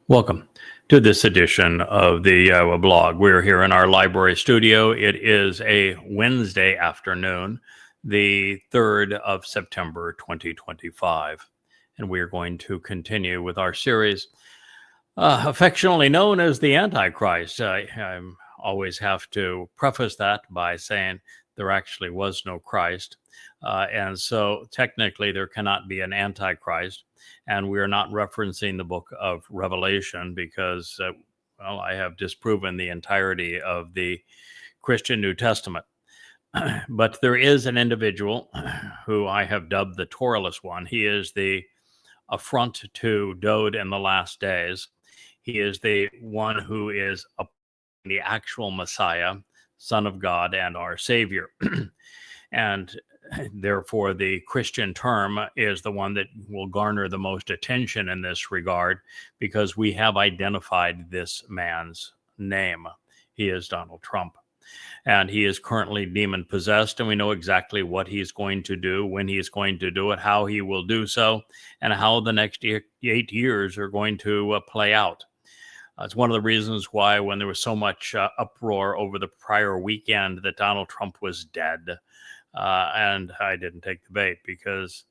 Welcome to this edition of the YAHOWAH blog. We're here in our library studio. It is a Wednesday afternoon, the 3rd of September, 2025. And we're going to continue with our series, affectionately known as the AntiChrist. I always have to preface that by saying there actually was no Christ. And so technically there cannot be an Antichrist. And we're not referencing the book of Revelation because, I have disproven the entirety of the Christian New Testament. But there is an individual who I have dubbed the Towrahless one. He is the affront to Dode in the last days. He is the one who is the actual Messiah, Son of God, and our Savior. And therefore, the Christian term is the one that will garner the most attention in this regard because we have identified this man's name. He is Donald Trump. And he is currently demon-possessed, and we know exactly what he's going to do, when he's going to do it, how he will do so, and how the next 8 years are going to play out. It's one of the reasons why when there was so much uproar over the prior weekend that Donald Trump was dead, and I didn't take the bait because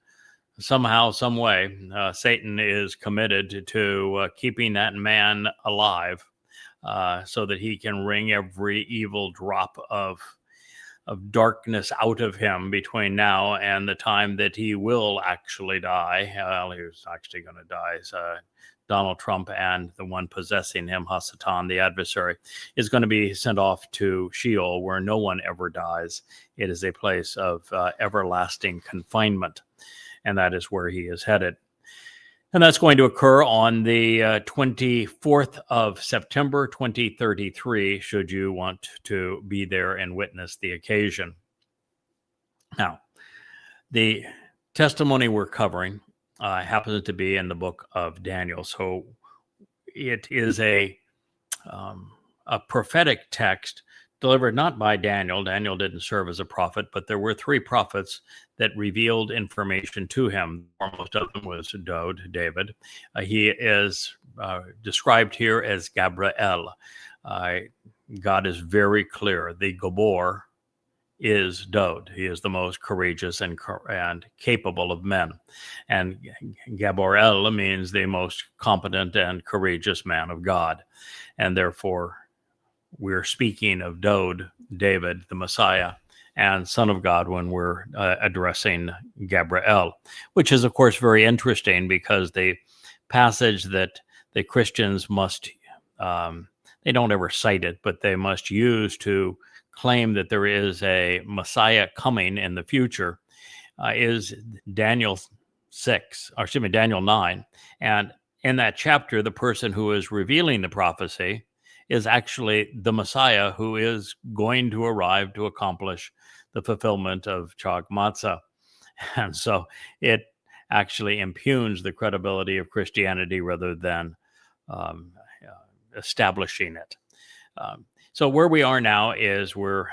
somehow, some way, Satan is committed to keeping that man alive so that he can wring every evil drop of darkness out of him between now and the time that he will actually die. Well, he's actually going to die. Donald Trump and the one possessing him, Hasatan, the adversary, is going to be sent off to Sheol, where no one ever dies. It is a place of everlasting confinement, and that is where he is headed. And that's going to occur on the 24th of September, 2033, should you want to be there and witness the occasion. Now, the testimony we're covering happens to be in the book of Daniel. So it is a prophetic text delivered not by Daniel. Daniel didn't serve as a prophet, but there were 3 prophets that revealed information to him. Foremost of them was David. He is described here as Gabriel. God is very clear. The Gabor is Dode. He is the most courageous and capable of men. And Gabriel means the most competent and courageous man of God. And therefore, we're speaking of Dode, David, the Messiah, and Son of God when we're addressing Gabriel, which is, of course, very interesting because the passage that the Christians must, they don't ever cite it, but they must use to claim that there is a Messiah coming in the future is Daniel 9. And in that chapter, the person who is revealing the prophecy is actually the Messiah who is going to arrive to accomplish the fulfillment of Chag Matzah. And so it actually impugns the credibility of Christianity rather than establishing it. So where we are now is we're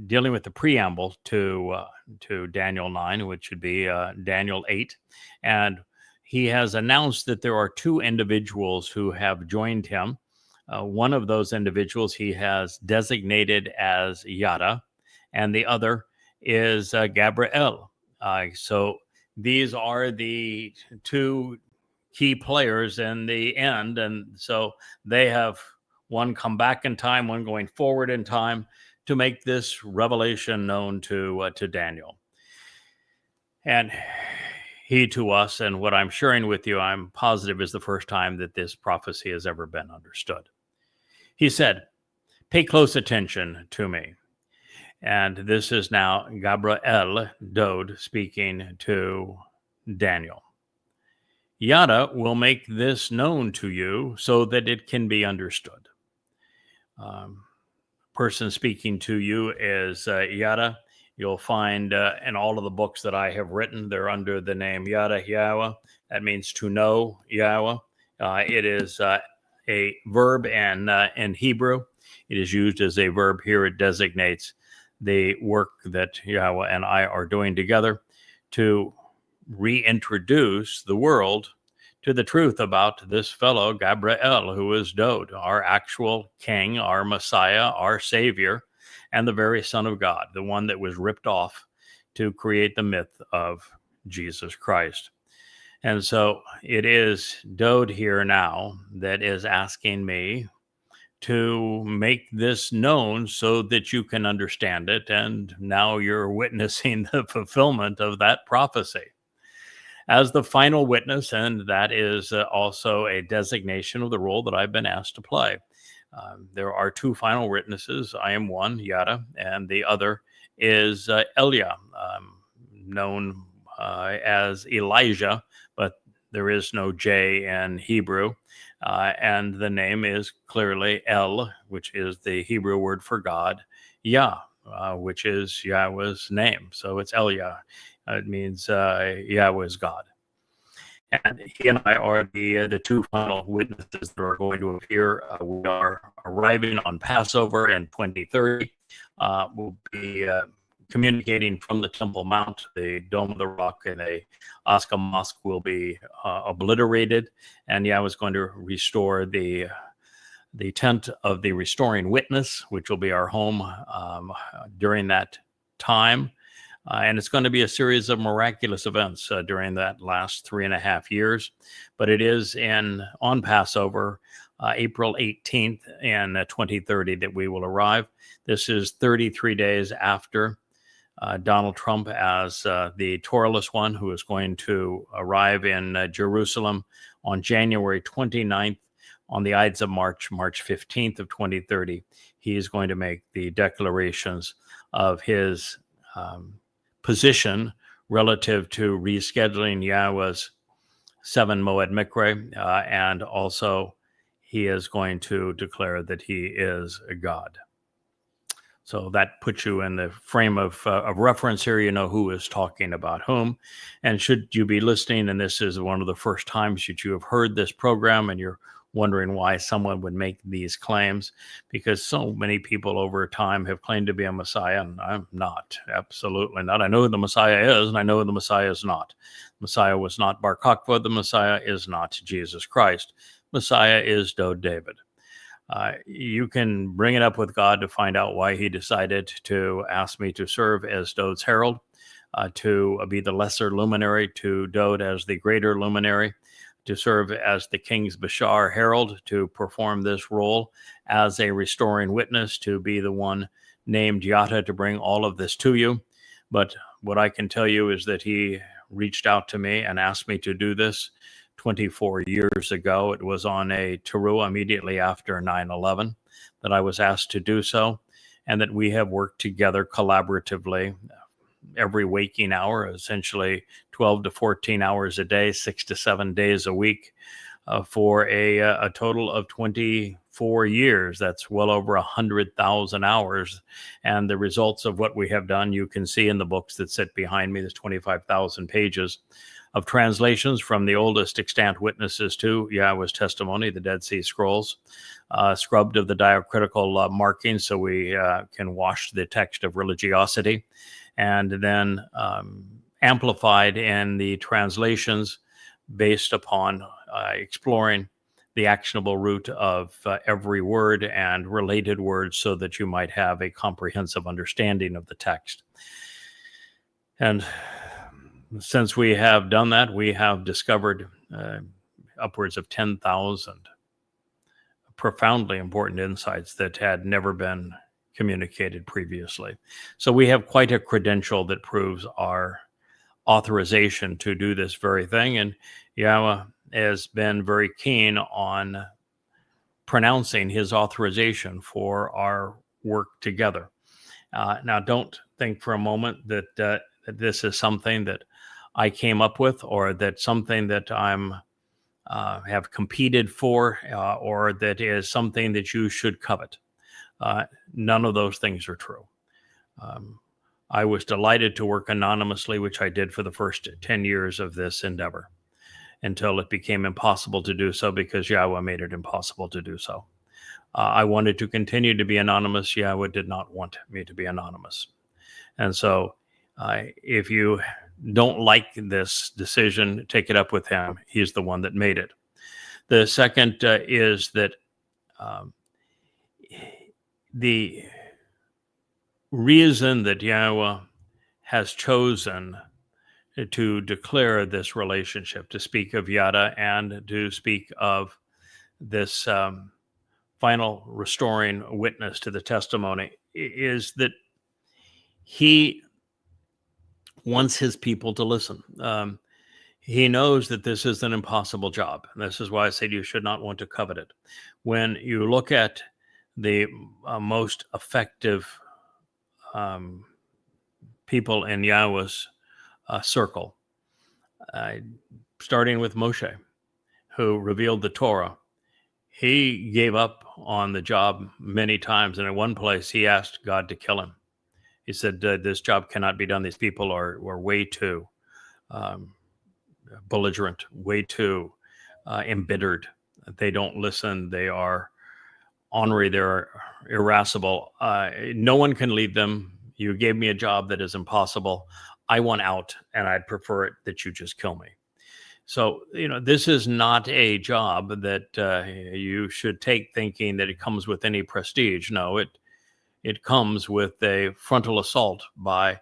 dealing with the preamble to Daniel 9, which should be Daniel 8. And he has announced that there are 2 individuals who have joined him. One of those individuals he has designated as Yada, and the other is Gabriel. So these are the 2 key players in the end. And so they have one come back in time, one going forward in time to make this revelation known to Daniel. And he to us, and what I'm sharing with you, I'm positive is the first time that this prophecy has ever been understood. He said, "Pay close attention to me." And this is now Gabriel, Dode, speaking to Daniel. "Yada will make this known to you so that it can be understood." Person speaking to you is Yada. You'll find in all of the books that I have written, they're under the name Yada Yahowah. That means to know Yahweh. It is a verb in Hebrew. It is used as a verb here. It designates the work that Yahweh and I are doing together to reintroduce the world to the truth about this fellow, Gabriel, who is Dode, our actual king, our Messiah, our Savior, and the very Son of God, the one that was ripped off to create the myth of Jesus Christ. And so it is Dode here now that is asking me to make this known so that you can understand it. And now you're witnessing the fulfillment of that prophecy as the final witness. And that is also a designation of the role that I've been asked to play. There are two final witnesses. I am one, Yada, and the other is Elia, known as Elijah, but there is no J in Hebrew. And the name is clearly El, which is the Hebrew word for God, Yah, which is Yahweh's name. So it's Elia. It means Yahweh's God. And he and I are the two final witnesses that are going to appear. We are arriving on Passover in 2030. We'll be communicating from the Temple Mount. The Dome of the Rock and the Osca Mosque will be obliterated, and Yahweh is going to restore the tent of the restoring witness, which will be our home during that time. And it's going to be a series of miraculous events during that last 3.5 years. But it is on Passover, April 18th in 2030 that we will arrive. This is 33 days after Donald Trump as the Towrahless one, who is going to arrive in Jerusalem on January 29th. On the Ides of March 15th of 2030, he is going to make the declarations of his position relative to rescheduling Yahweh's 7 Moed Mikre, and also he is going to declare that he is a God. So that puts you in the frame of reference here. You know who is talking about whom. And should you be listening, and this is one of the first times that you have heard this program and you're wondering why someone would make these claims, because so many people over time have claimed to be a Messiah, and I'm not, absolutely not. I know who the Messiah is, and I know who the Messiah is not. Messiah was not Bar Kokhba. The Messiah is not Jesus Christ. Messiah is Dode David. You can bring it up with God to find out why he decided to ask me to serve as Dode's herald, to be the lesser luminary to Dode as the greater luminary, to serve as the King's Bashar herald, to perform this role as a restoring witness, to be the one named Yada to bring all of this to you. But what I can tell you is that he reached out to me and asked me to do this 24 years ago. It was on a Towrah immediately after 9/11 that I was asked to do so, and that we have worked together collaboratively every waking hour, essentially 12 to 14 hours a day, 6 to 7 days a week, for a total of 24 years. That's well over 100,000 hours. And the results of what we have done, you can see in the books that sit behind me. There's 25,000 pages of translations from the oldest extant witnesses to Yahweh's testimony, the Dead Sea Scrolls, scrubbed of the diacritical markings so we can wash the text of religiosity, and then amplified in the translations based upon exploring the actionable root of every word and related words so that you might have a comprehensive understanding of the text. And since we have done that, we have discovered upwards of 10,000 profoundly important insights that had never been communicated previously. So we have quite a credential that proves our authorization to do this very thing. And Yahweh has been very keen on pronouncing his authorization for our work together. Now, don't think for a moment that this is something that I came up with, or that something that I'm have competed for, or that is something that you should covet. None of those things are true. I was delighted to work anonymously, which I did for the first 10 years of this endeavor, until it became impossible to do so because Yahweh made it impossible to do so. I wanted to continue to be anonymous. Yahweh did not want me to be anonymous. And so if you don't like this decision, take it up with him. He's the one that made it. The second is that the reason that Yahowah has chosen to declare this relationship, to speak of Yada and to speak of this final restoring witness to the testimony, is that he wants his people to listen. He knows that this is an impossible job. And this is why I said you should not want to covet it. When you look at the most effective people in Yahowah's circle, starting with Moshe, who revealed the Torah, he gave up on the job many times. And in one place, he asked God to kill him. He said, this job cannot be done. These people are way too belligerent, way too embittered. They don't listen. They are ornery. They're irascible. No one can lead them. You gave me a job that is impossible. I want out, and I'd prefer it that you just kill me. So, this is not a job that you should take thinking that it comes with any prestige. No, it comes with a frontal assault by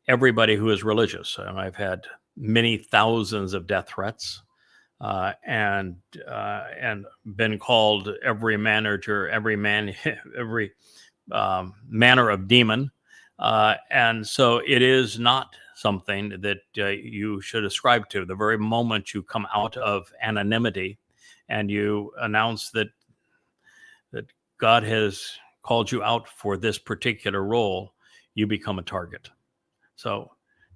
everybody who is religious. And I've had many thousands of death threats and been called every manner of demon. And so it is not something that you should ascribe to. The very moment you come out of anonymity and you announce that God has called you out for this particular role, you become a target. So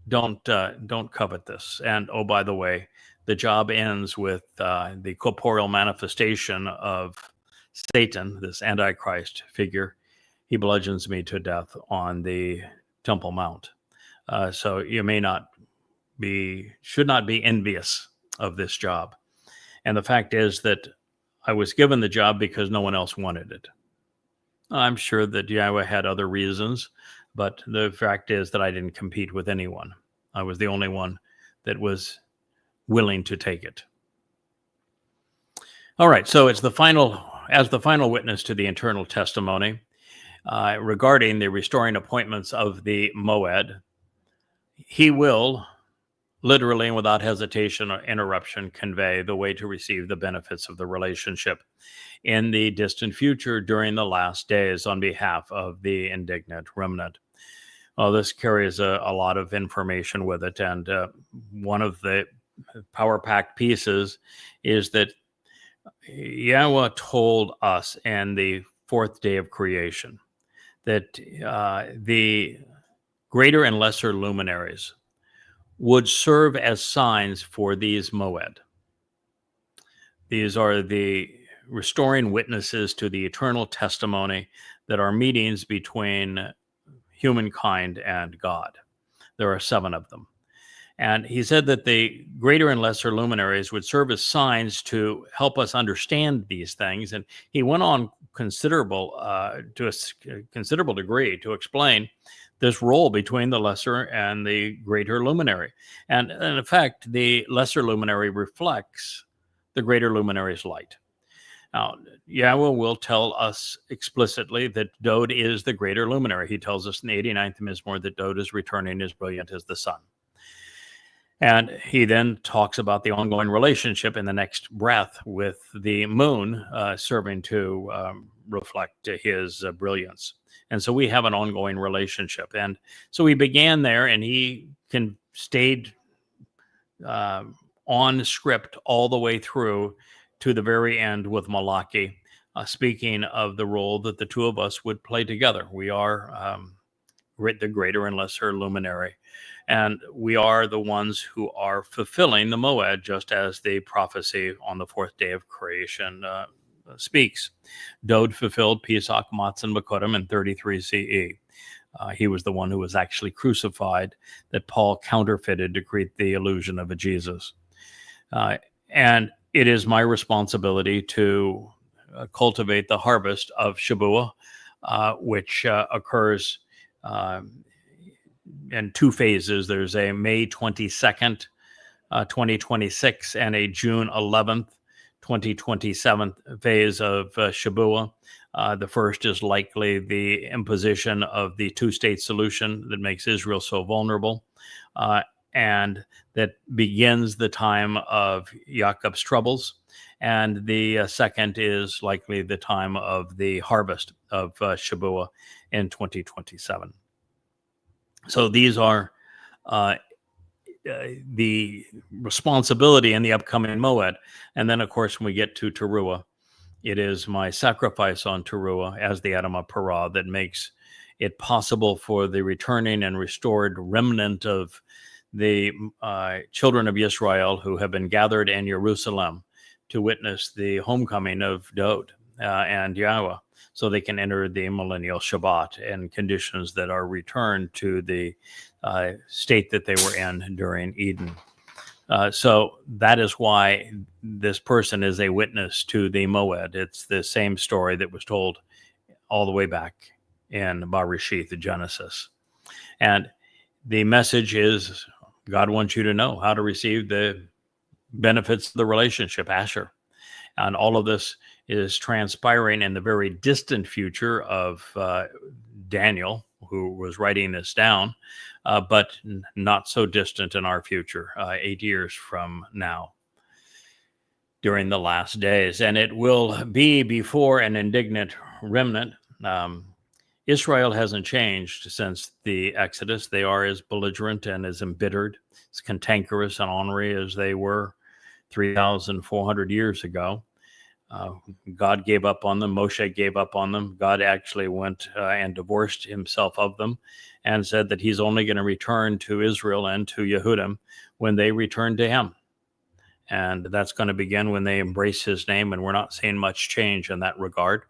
don't covet this. And oh, by the way, the job ends with the corporeal manifestation of Satan, this AntiChrist figure. He bludgeons me to death on the Temple Mount. So you should not be envious of this job. And the fact is that I was given the job because no one else wanted it. I'm sure that Yahowah had other reasons, but the fact is that I didn't compete with anyone. I was the only one that was willing to take it. All right, so as the final witness to the internal testimony regarding the restoring appointments of the Moed, he will literally and without hesitation or interruption convey the way to receive the benefits of the relationship in the distant future during the last days on behalf of the indignant remnant. Well, this carries a lot of information with it, and one of the power-packed pieces is that Yahowah told us in the fourth day of creation that the greater and lesser luminaries would serve as signs for these Moed. These are the restoring witnesses to the eternal testimony that are meetings between humankind and God. There are 7 of them. And he said that the greater and lesser luminaries would serve as signs to help us understand these things. And he went on to a considerable degree to explain this role between the lesser and the greater luminary. And in fact, the lesser luminary reflects the greater luminary's light. Now, Yahowah will tell us explicitly that Dod is the greater luminary. He tells us in the 89th Mizmor that Dod is returning as brilliant as the sun. And he then talks about the ongoing relationship in the next breath with the moon serving to reflect his brilliance. And so we have an ongoing relationship. And so we began there, and he stayed on script all the way through to the very end with Malachi, speaking of the role that the two of us would play together. We are the greater and lesser luminary, and we are the ones who are fulfilling the Moed, just as the prophecy on the fourth day of creation speaks. Dod fulfilled Pesach, Matzah, and Bakodim in 33 CE. He was the one who was actually crucified, that Paul counterfeited to create the illusion of a Jesus. And it is my responsibility to cultivate the harvest of Shabuah, which occurs in two phases. There's a May 22nd, 2026, and a June 11th, 2027 phase of Shabuah. The first is likely the imposition of the two-state solution that makes Israel so vulnerable, and that begins the time of Yaakov's troubles. And the second is likely the time of the harvest of Shabuah in 2027. So these are the responsibility in the upcoming Moed. And then, of course, when we get to Towrah, it is my sacrifice on Towrah as the Adam of Parah that makes it possible for the returning and restored remnant of the children of Israel who have been gathered in Jerusalem to witness the homecoming of Dod and Yahowah, so they can enter the millennial Shabat in conditions that are returned to the state that they were in during Eden. So that is why this person is a witness to the Moed. It's the same story that was told all the way back in Bereshith, the Genesis. And the message is God wants you to know how to receive the benefits of the relationship, Asher. And all of this is transpiring in the very distant future of Daniel, who was writing this down, but not so distant in our future, 8 years from now, during the last days. And it will be before an indignant remnant. Israel hasn't changed since the Exodus. They are as belligerent and as embittered, as cantankerous and ornery as they were 3,400 years ago. God gave up on them. Moshe gave up on them. God actually went and divorced himself of them and said that he's only going to return to Israel and to Yehudim when they return to him. And that's going to begin when they embrace his name, and we're not seeing much change in that regard.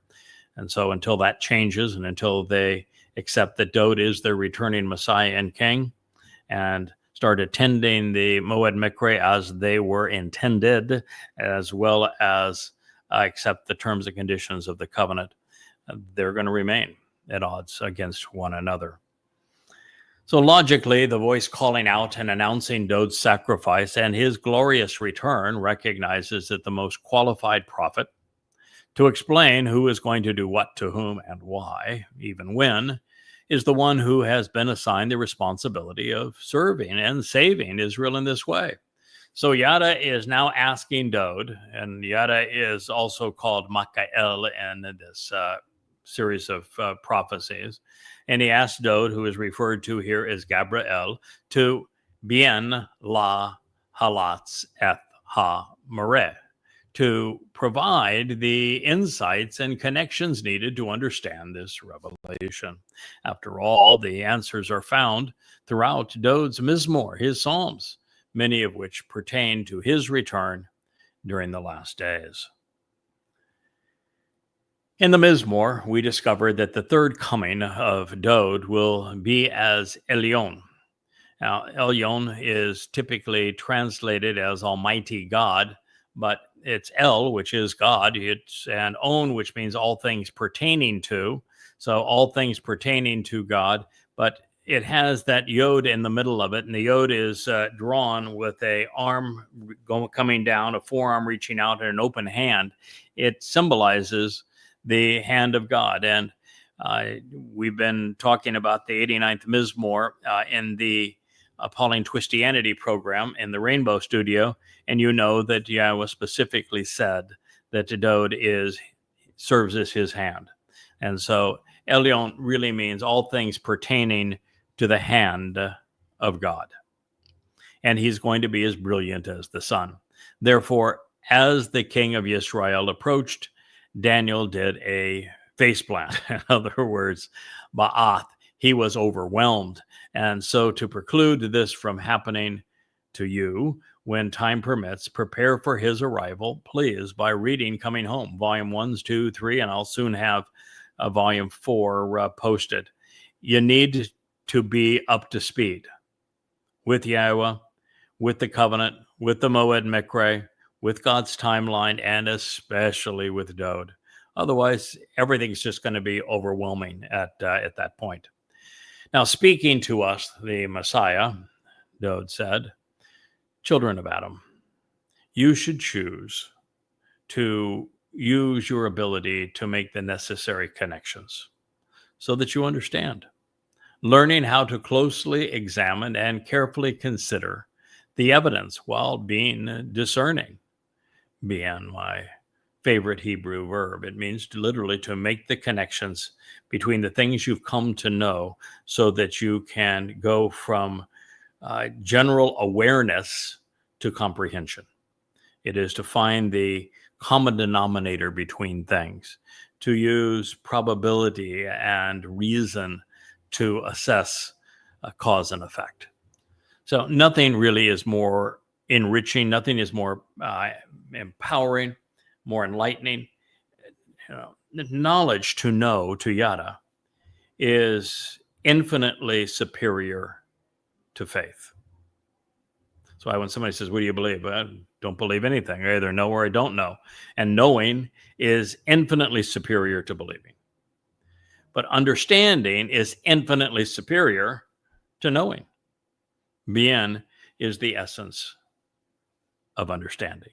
And so until that changes and until they accept that Dod is their returning Messiah and King and start attending the Moed Mikre as they were intended, as well as accept the terms and conditions of the covenant, they're going to remain at odds against one another. So logically, the voice calling out and announcing Dod's sacrifice and his glorious return recognizes that the most qualified prophet to explain who is going to do what to whom and why, even when, is the one who has been assigned the responsibility of serving and saving Israel in this way. So Yada is now asking Dod, and Yada is also called Makael in this series of prophecies. And he asked Dod, who is referred to here as Gabriel, to bien la halatz eth ha mareh, to provide the insights and connections needed to understand this revelation. After all, the answers are found throughout Dod's Mizmor, his Psalms, many of which pertain to his return during the last days. In the Mizmor, we discovered that the third coming of Dod will be as Elyon. Now, Elyon is typically translated as Almighty God, but it's El, which is God, it's and On, which means all things pertaining to. So all things pertaining to God, but it has that yod in the middle of it, and the yod is drawn with a arm coming down, a forearm reaching out, and an open hand. It symbolizes the hand of God. And we've been talking about the 89th Mizmor in the Appalling Twistianity program in the Rainbow Studio, and you know that Yahowah specifically said that Dod serves as his hand. And so Elyon really means all things pertaining to the hand of God. And he's going to be as brilliant as the sun. Therefore, as the king of Israel approached, Daniel did a faceplant. In other words, ba'ath. He was overwhelmed. And so to preclude this from happening to you, when time permits, prepare for his arrival, please, by reading Coming Home, Volume 1, 2, 3, and I'll soon have Volume 4 posted. You need to be up to speed with Yahowah, with the covenant, with the Moed Mikre, with God's timeline, and especially with Dod. Otherwise, everything's just going to be overwhelming at that point. Now, speaking to us, the Messiah, Dode said, children of Adam, you should choose to use your ability to make the necessary connections so that you understand. Learning how to closely examine and carefully consider the evidence while being discerning. Being my favorite Hebrew verb. It means literally to make the connections between the things you've come to know so that you can go from general awareness to comprehension. It is to find the common denominator between things, to use probability and reason to assess a cause and effect. So nothing really is more enriching, nothing is more empowering, more enlightening. Knowledge to know, to Yada, is infinitely superior to faith. That's why when somebody says, what do you believe? I don't believe anything. I either know or I don't know. And knowing is infinitely superior to believing. But understanding is infinitely superior to knowing. Bien is the essence of understanding.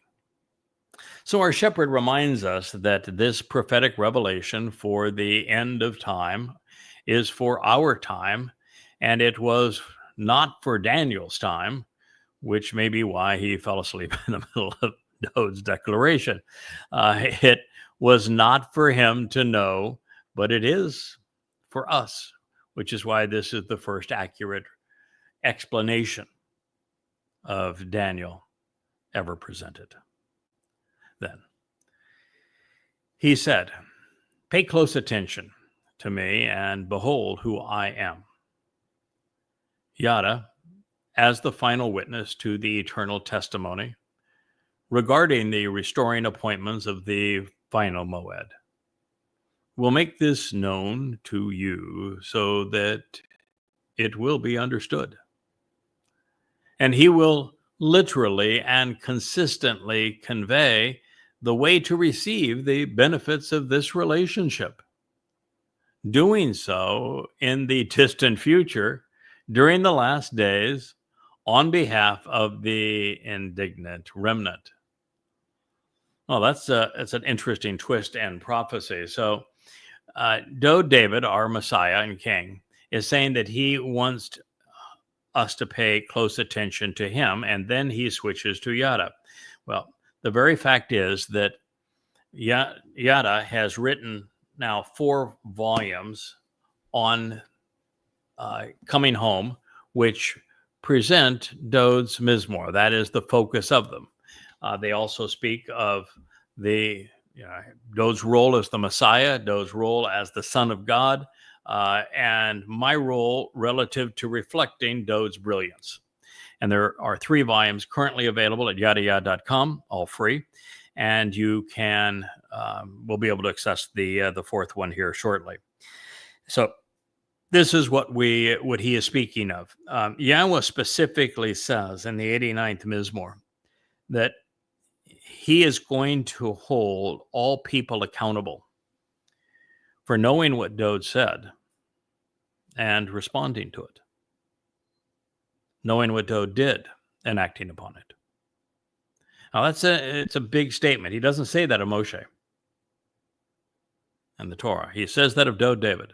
So our shepherd reminds us that this prophetic revelation for the end of time is for our time, and it was not for Daniel's time, which may be why he fell asleep in the middle of Dode's declaration. It was not for him to know, but it is for us, which is why this is the first accurate explanation of Daniel ever presented. Then he said, pay close attention to me and behold who I am. Yada, as the final witness to the eternal testimony regarding the restoring appointments of the final Moed, will make this known to you so that it will be understood. And he will literally and consistently convey the way to receive the benefits of this relationship, doing so in the distant future during the last days on behalf of the indignant remnant. Well, that's an interesting twist and prophecy. So Dode David, our Messiah and King, is saying that he wants us to pay close attention to him, and then he switches to Yada. Well, the very fact is that Yada has written now 4 volumes on coming home, which present Dode's Mizmor. That is the focus of them. They also speak of Dode's role as the Messiah, Dode's role as the Son of God, and my role relative to reflecting Dode's brilliance. And there are 3 volumes currently available at YAHOWAH.com, all free. And you can, we'll be able to access the 4th one here shortly. So this is what he is speaking of. Yahweh specifically says in the 89th Mizmor that he is going to hold all people accountable for knowing what Dode said and responding to it, knowing what Dode did and acting upon it. Now it's a big statement. He doesn't say that of Moshe and the Torah. He says that of Dode David,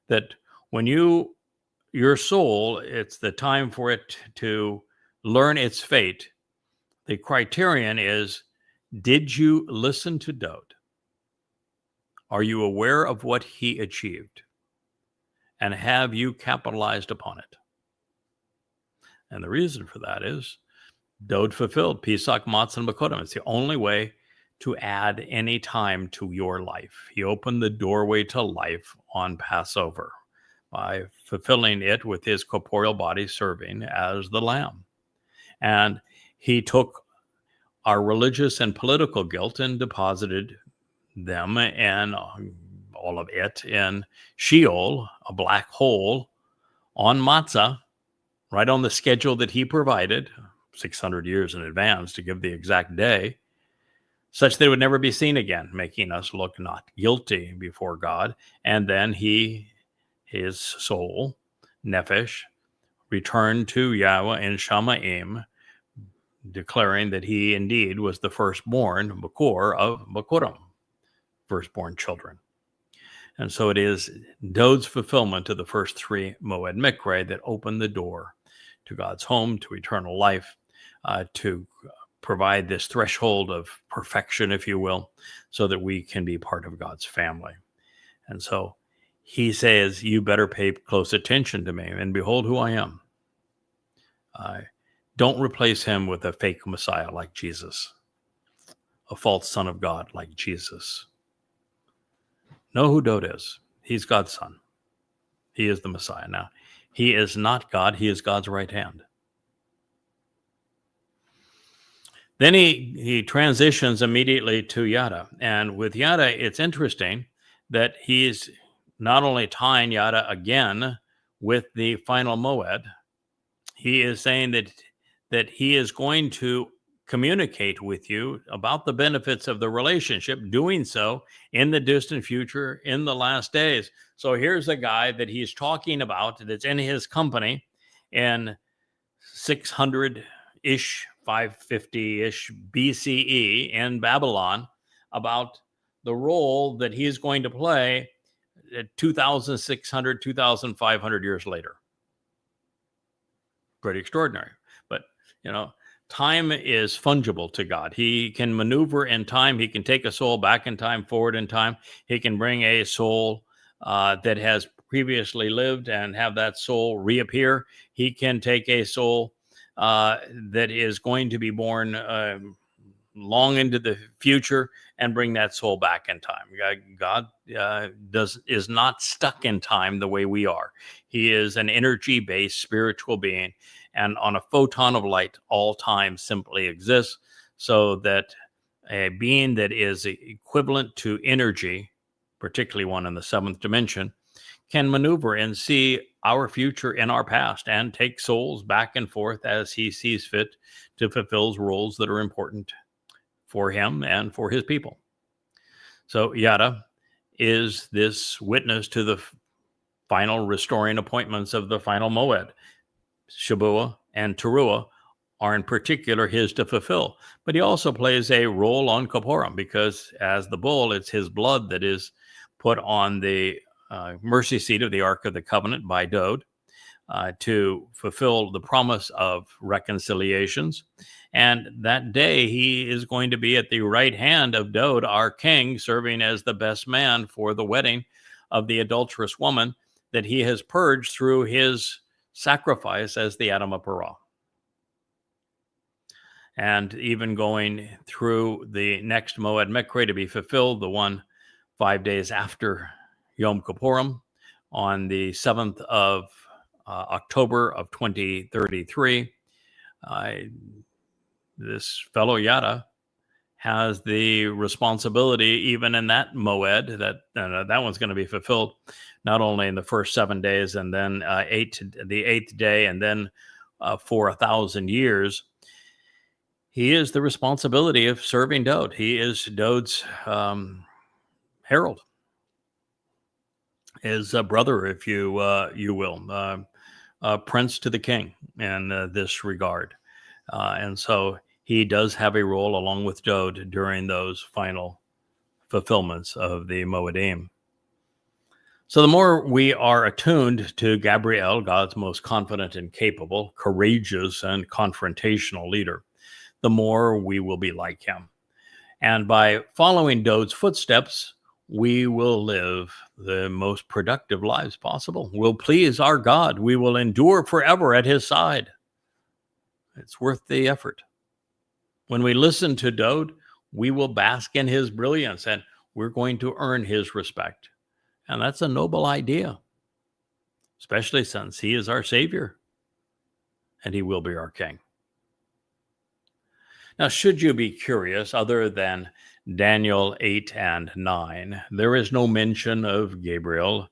that when your soul, it's the time for it to learn its fate. The criterion is, did you listen to Dode? Are you aware of what he achieved? And have you capitalized upon it? And the reason for that is Dode fulfilled Pesach, Matzah, and Bakodim. It's the only way to add any time to your life. He opened the doorway to life on Passover by fulfilling it with his corporeal body serving as the lamb. And he took our religious and political guilt and deposited them and all of it in Sheol, a black hole, on Matzah, right on the schedule that he provided 600 years in advance to give the exact day, such that it would never be seen again, making us look not guilty before God. And then his soul nephesh, returned to Yahweh in Shamaim, declaring that he indeed was the firstborn, Bakor, of Bakurim, firstborn children. And so it is Dod's fulfillment of the first three Moed Mikre that opened the door to God's home, to eternal life, to provide this threshold of perfection, if you will, so that we can be part of God's family. And so he says, you better pay close attention to me, and behold who I am. Don't replace him with a fake Messiah like Jesus, a false son of God like Jesus. Know who Dod is. He's God's son. He is the Messiah. Now, he is not God. He is God's right hand. Then he transitions immediately to Yada. And with Yada, it's interesting that he's not only tying Yada again with the final Moed, he is saying that he is going to communicate with you about the benefits of the relationship, doing so in the distant future, in the last days. So here's a guy that he's talking about that's in his company in 600-ish, 550-ish BCE in Babylon about the role that he's going to play 2,600, 2,500 years later. Pretty extraordinary. But, time is fungible to God. He can maneuver in time. He can take a soul back in time, forward in time. He can bring a soul that has previously lived and have that soul reappear. He can take a soul that is going to be born long into the future and bring that soul back in time. God is not stuck in time the way we are. He is an energy-based spiritual being, and on a photon of light, all time simply exists, so that a being that is equivalent to energy, particularly one in the seventh dimension, can maneuver and see our future in our past and take souls back and forth as he sees fit to fulfill roles that are important for him and for his people. So Yada is this witness to the final restoring appointments of the final Moed. Shabuah and Towrah are in particular his to fulfill. But he also plays a role on Kippurim, because as the bull, it's his blood that is put on the mercy seat of the Ark of the Covenant by Dod to fulfill the promise of reconciliations. And that day he is going to be at the right hand of Dod, our king, serving as the best man for the wedding of the adulterous woman that he has purged through his sacrifice as the Adam of Parah. And even going through the next Moed Mikre to be fulfilled, the one 5 days after Yom Kippurim, on the 7th of October of 2033, this fellow Yada has the responsibility, even in that Moed, that one's going to be fulfilled not only in the first 7 days and then the eighth day, and then for 1,000 years. He is the responsibility of serving Dod. He is Dod's herald, his brother, if you will, prince to the king in this regard. And so he does have a role along with Dod during those final fulfillments of the Moedim. So the more we are attuned to Gabriel, God's most confident and capable, courageous and confrontational leader, the more we will be like him. And by following Dod's footsteps, we will live the most productive lives possible. We'll please our God. We will endure forever at his side. It's worth the effort. When we listen to Dod, we will bask in his brilliance, and we're going to earn his respect. And that's a noble idea, especially since he is our Savior and he will be our King. Now, should you be curious, other than Daniel 8 and 9, there is no mention of Gabriel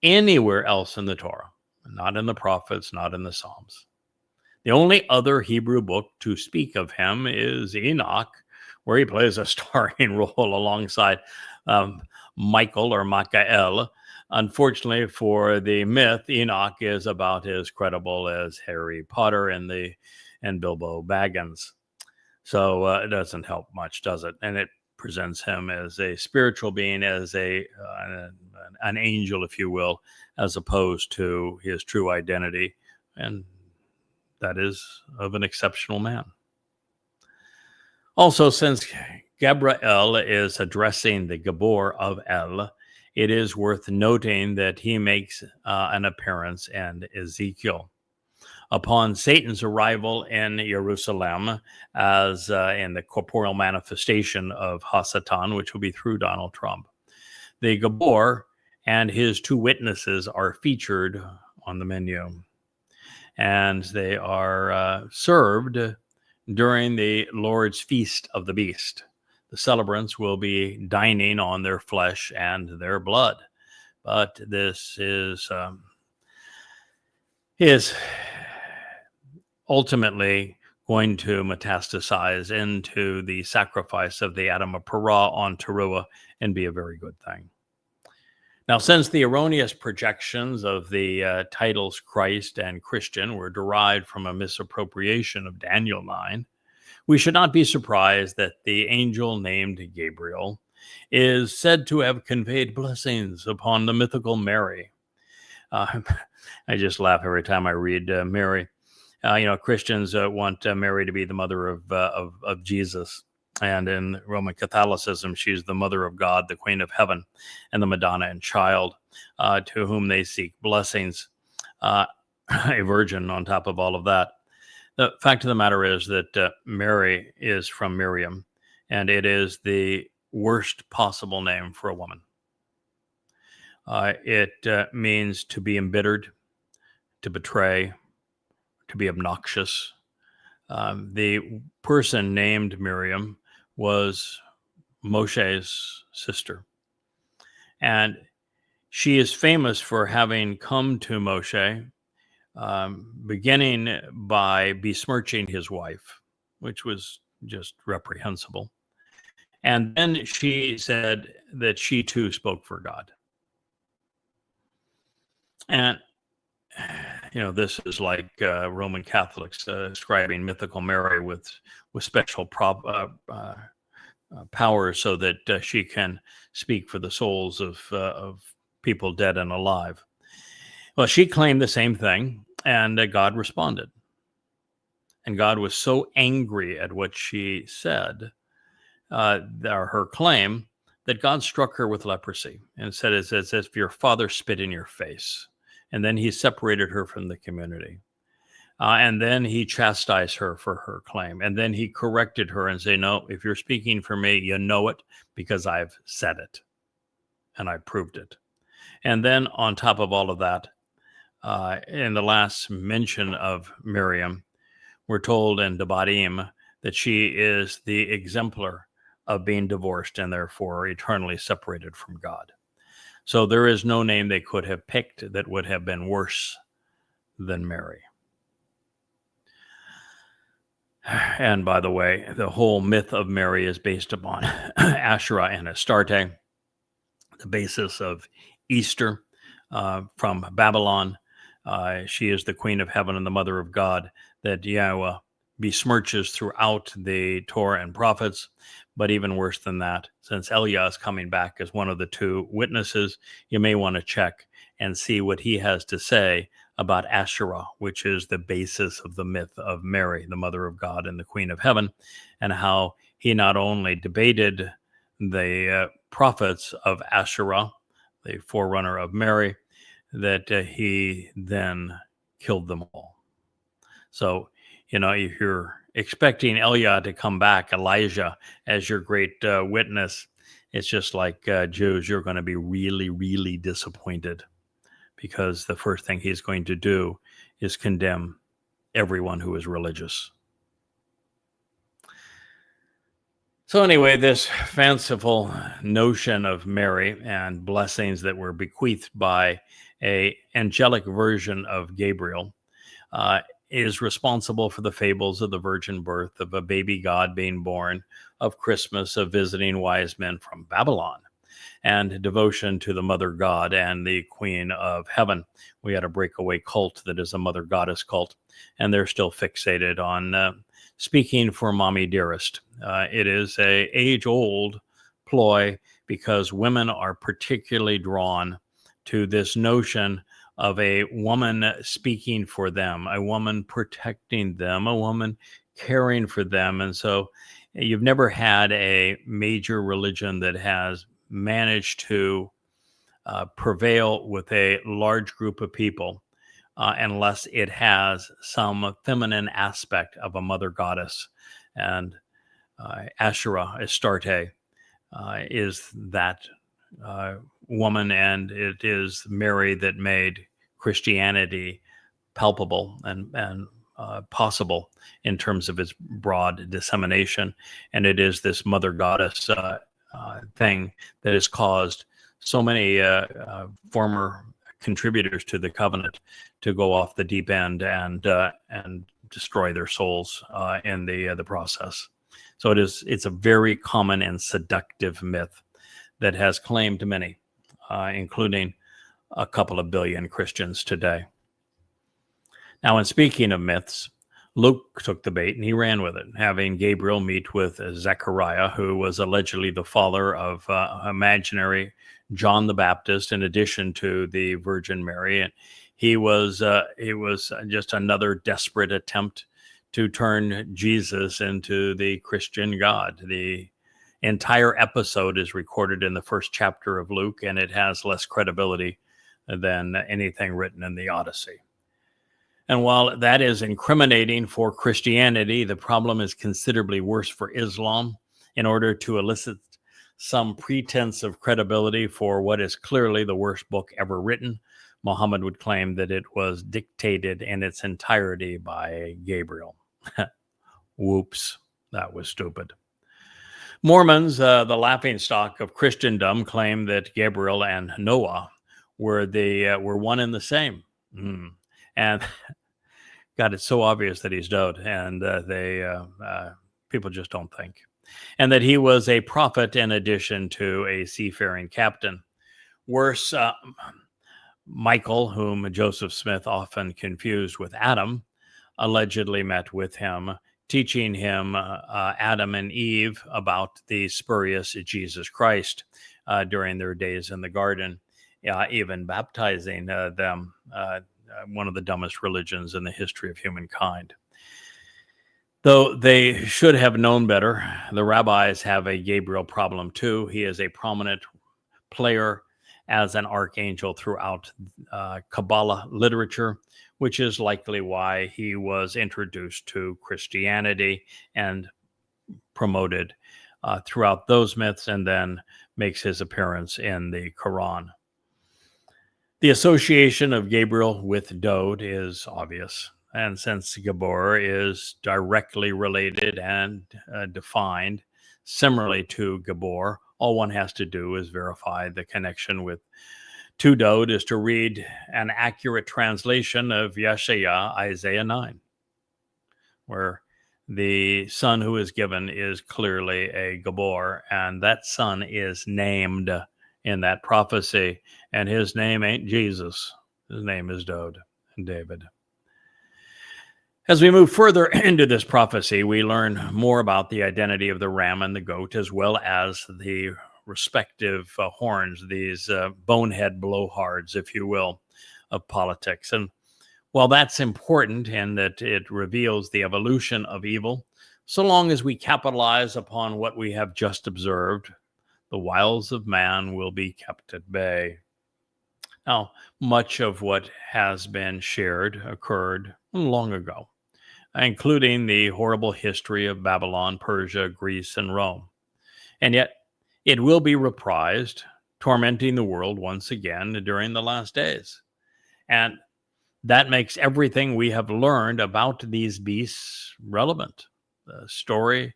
anywhere else in the Torah, not in the prophets, not in the Psalms. The only other Hebrew book to speak of him is Enoch, where he plays a starring role alongside Michael or Michael, Unfortunately for the myth, Enoch is about as credible as Harry Potter and Bilbo Baggins. So it doesn't help much, does it? And it presents him as a spiritual being, as an angel, if you will, as opposed to his true identity, and that is of an exceptional man. Also, since Gabriel is addressing the Gabor of El, it is worth noting that he makes an appearance in Ezekiel. Upon Satan's arrival in Jerusalem, as in the corporeal manifestation of Hasatan, which will be through Donald Trump, the Gabor and his two witnesses are featured on the menu. And they are served during the Lord's Feast of the Beast. The celebrants will be dining on their flesh and their blood. But this is ultimately going to metastasize into the sacrifice of the Adam of Perah on Towrah and be a very good thing. Now, since the erroneous projections of the titles Christ and Christian were derived from a misappropriation of Daniel 9, we should not be surprised that the angel named Gabriel is said to have conveyed blessings upon the mythical Mary. I just laugh every time I read Mary. Christians want Mary to be the mother of Jesus. And in Roman Catholicism, she's the mother of God, the Queen of Heaven, and the Madonna and Child, to whom they seek blessings, a virgin on top of all of that. The fact of the matter is that Mary is from Miriam, and it is the worst possible name for a woman. It means to be embittered, to betray, to be obnoxious. The person named Miriam was Moshe's sister. And she is famous for having come to Moshe, beginning by besmirching his wife, which was just reprehensible. And then she said that she too spoke for God. And this is like Roman Catholics ascribing mythical Mary with special powers so that she can speak for the souls of people dead and alive. Well, she claimed the same thing, and God responded. And God was so angry at what she said, her claim, that God struck her with leprosy and said, it's as if your father spit in your face. And then he separated her from the community. And then he chastised her for her claim. And then he corrected her and said, no, if you're speaking for me, you know it because I've said it. And I proved it. And then on top of all of that, in the last mention of Miriam, we're told in Debadim that she is the exemplar of being divorced and therefore eternally separated from God. So there is no name they could have picked that would have been worse than Mary. And by the way, the whole myth of Mary is based upon Asherah and Astarte, the basis of Easter from Babylon. She is the Queen of Heaven and the Mother of God that Yahowah besmirches throughout the Torah and prophets. But even worse than that, since Eliah is coming back as one of the two witnesses, you may want to check and see what he has to say about Asherah, which is the basis of the myth of Mary, the Mother of God and the Queen of Heaven, and how he not only debated the prophets of Asherah, the forerunner of Mary, that he then killed them all. So, if you're expecting Eliah to come back, Elijah, as your great witness, it's just like Jews, you're going to be really, really disappointed because the first thing he's going to do is condemn everyone who is religious. So anyway, this fanciful notion of Mary and blessings that were bequeathed by an angelic version of Gabriel is responsible for the fables of the virgin birth, of a baby God being born, of Christmas, of visiting wise men from Babylon. and devotion to the Mother God and the Queen of Heaven. We had a breakaway cult that is a Mother Goddess cult, and they're still fixated on speaking for Mommy Dearest. It is a age-old ploy because women are particularly drawn to this notion of a woman speaking for them, a woman protecting them, a woman caring for them. And so you've never had a major religion that has managed to prevail with a large group of people unless it has some feminine aspect of a mother goddess. And Asherah, Astarte, is that woman, and it is Mary that made Christianity palpable and possible in terms of its broad dissemination. And it is this mother goddess thing that has caused so many former contributors to the covenant to go off the deep end and destroy their souls in the process. So it's a very common and seductive myth that has claimed many, including a couple of billion Christians today. Now, in speaking of myths, Luke took the bait and he ran with it, having Gabriel meet with Zechariah, who was allegedly the father of imaginary John the Baptist, in addition to the Virgin Mary. And he was just another desperate attempt to turn Jesus into the Christian God. The entire episode is recorded in the first chapter of Luke, and it has less credibility than anything written in the Odyssey. And while that is incriminating for Christianity, the problem is considerably worse for Islam. In order to elicit some pretense of credibility for what is clearly the worst book ever written, Muhammad would claim that it was dictated in its entirety by Gabriel. Whoops, that was stupid. Mormons, the laughingstock of Christendom, claim that Gabriel and Noah were one and the same. And God, it's so obvious that he's dead, and people just don't think. And that he was a prophet in addition to a seafaring captain. Worse, Michael, whom Joseph Smith often confused with Adam, allegedly met with him, teaching him Adam and Eve about the spurious Jesus Christ during their days in the garden, even baptizing them, one of the dumbest religions in the history of humankind. Though they should have known better, the rabbis have a Gabriel problem too. He is a prominent player as an archangel throughout Kabbalah literature, which is likely why he was introduced to Christianity and promoted throughout those myths, and then makes his appearance in the Quran. The association of Gabriel with Dode is obvious, and since Gabor is directly related and defined similarly to Gabor, all one has to do is verify the connection to Dode is to read an accurate translation of Yeshaya, Isaiah 9, where the son who is given is clearly a Gabor, and that son is named in that prophecy, and his name ain't Jesus. His name is Dode and David. As we move further into this prophecy, we learn more about the identity of the ram and the goat, as well as the respective horns, these bonehead blowhards, if you will, of politics. And while that's important in that it reveals the evolution of evil, so long as we capitalize upon what we have just observed, the wiles of man will be kept at bay. Now, much of what has been shared occurred long ago, including the horrible history of Babylon, Persia, Greece, and Rome. And yet, it will be reprised, tormenting the world once again during the last days. And that makes everything we have learned about these beasts relevant. The story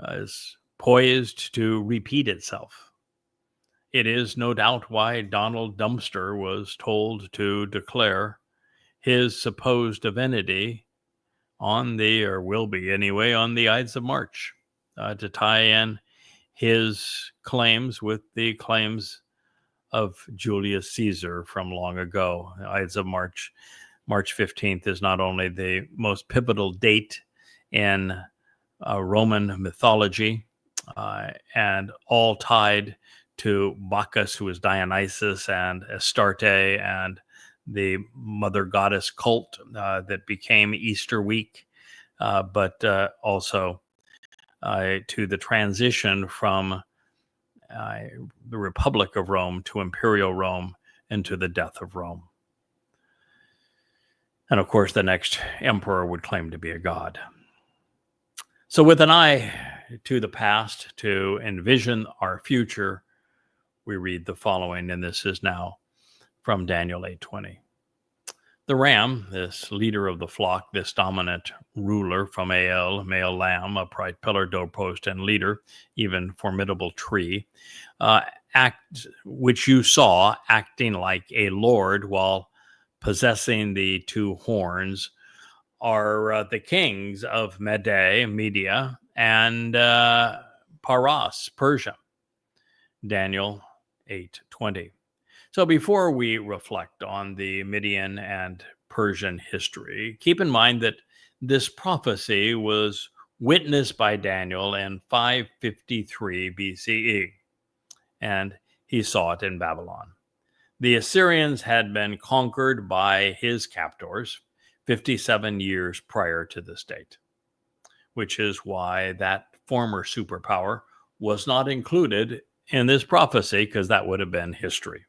is poised to repeat itself. It is no doubt why Donald Dumpster was told to declare his supposed divinity on the, or will be anyway, on the Ides of March, to tie in his claims with the claims of Julius Caesar from long ago. Ides of March 15th is not only the most pivotal date in Roman mythology, and all tied to Bacchus, who is Dionysus, and Astarte, and the mother goddess cult that became Easter week, but also to the transition from the Republic of Rome to Imperial Rome and to the death of Rome. And of course, the next emperor would claim to be a god. So with an eye to the past, to envision our future, we read the following, and this is now from Daniel 8:20. The ram, this leader of the flock, this dominant ruler from El, male lamb, upright pillar, doorpost, and leader, even formidable tree, which you saw acting like a lord while possessing the two horns, are the kings of Media, and Paras, Persia. Daniel 8:20. So before we reflect on the Median and Persian history, keep in mind that this prophecy was witnessed by Daniel in 553 BCE, and he saw it in Babylon. The Assyrians had been conquered by his captors 57 years prior to this date, which is why that former superpower was not included in this prophecy, because that would have been history.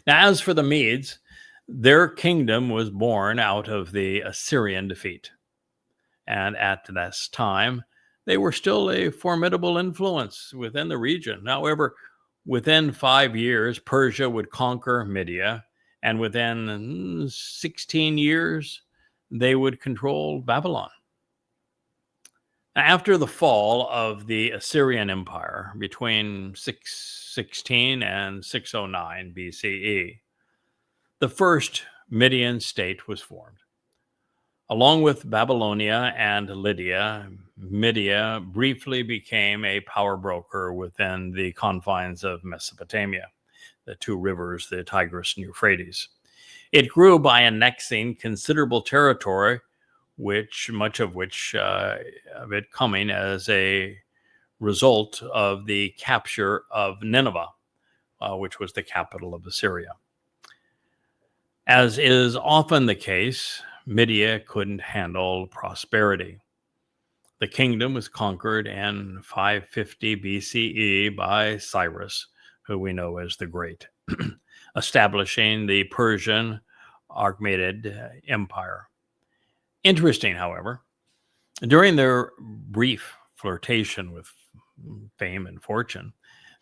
Now, as for the Medes, their kingdom was born out of the Assyrian defeat. And at this time, they were still a formidable influence within the region. However, within 5 years, Persia would conquer Media, and within 16 years, they would control Babylon. After the fall of the Assyrian Empire between 616 and 609 BCE, the first Median state was formed. Along with Babylonia and Lydia, Media briefly became a power broker within the confines of Mesopotamia, the two rivers, the Tigris and Euphrates. It grew by annexing considerable territory, much of it coming as a result of the capture of Nineveh, which was the capital of Assyria. As is often the case, Media couldn't handle prosperity. The kingdom was conquered in 550 BCE by Cyrus, who we know as the Great, establishing the Persian Achaemenid Empire. Interesting, however, during their brief flirtation with fame and fortune,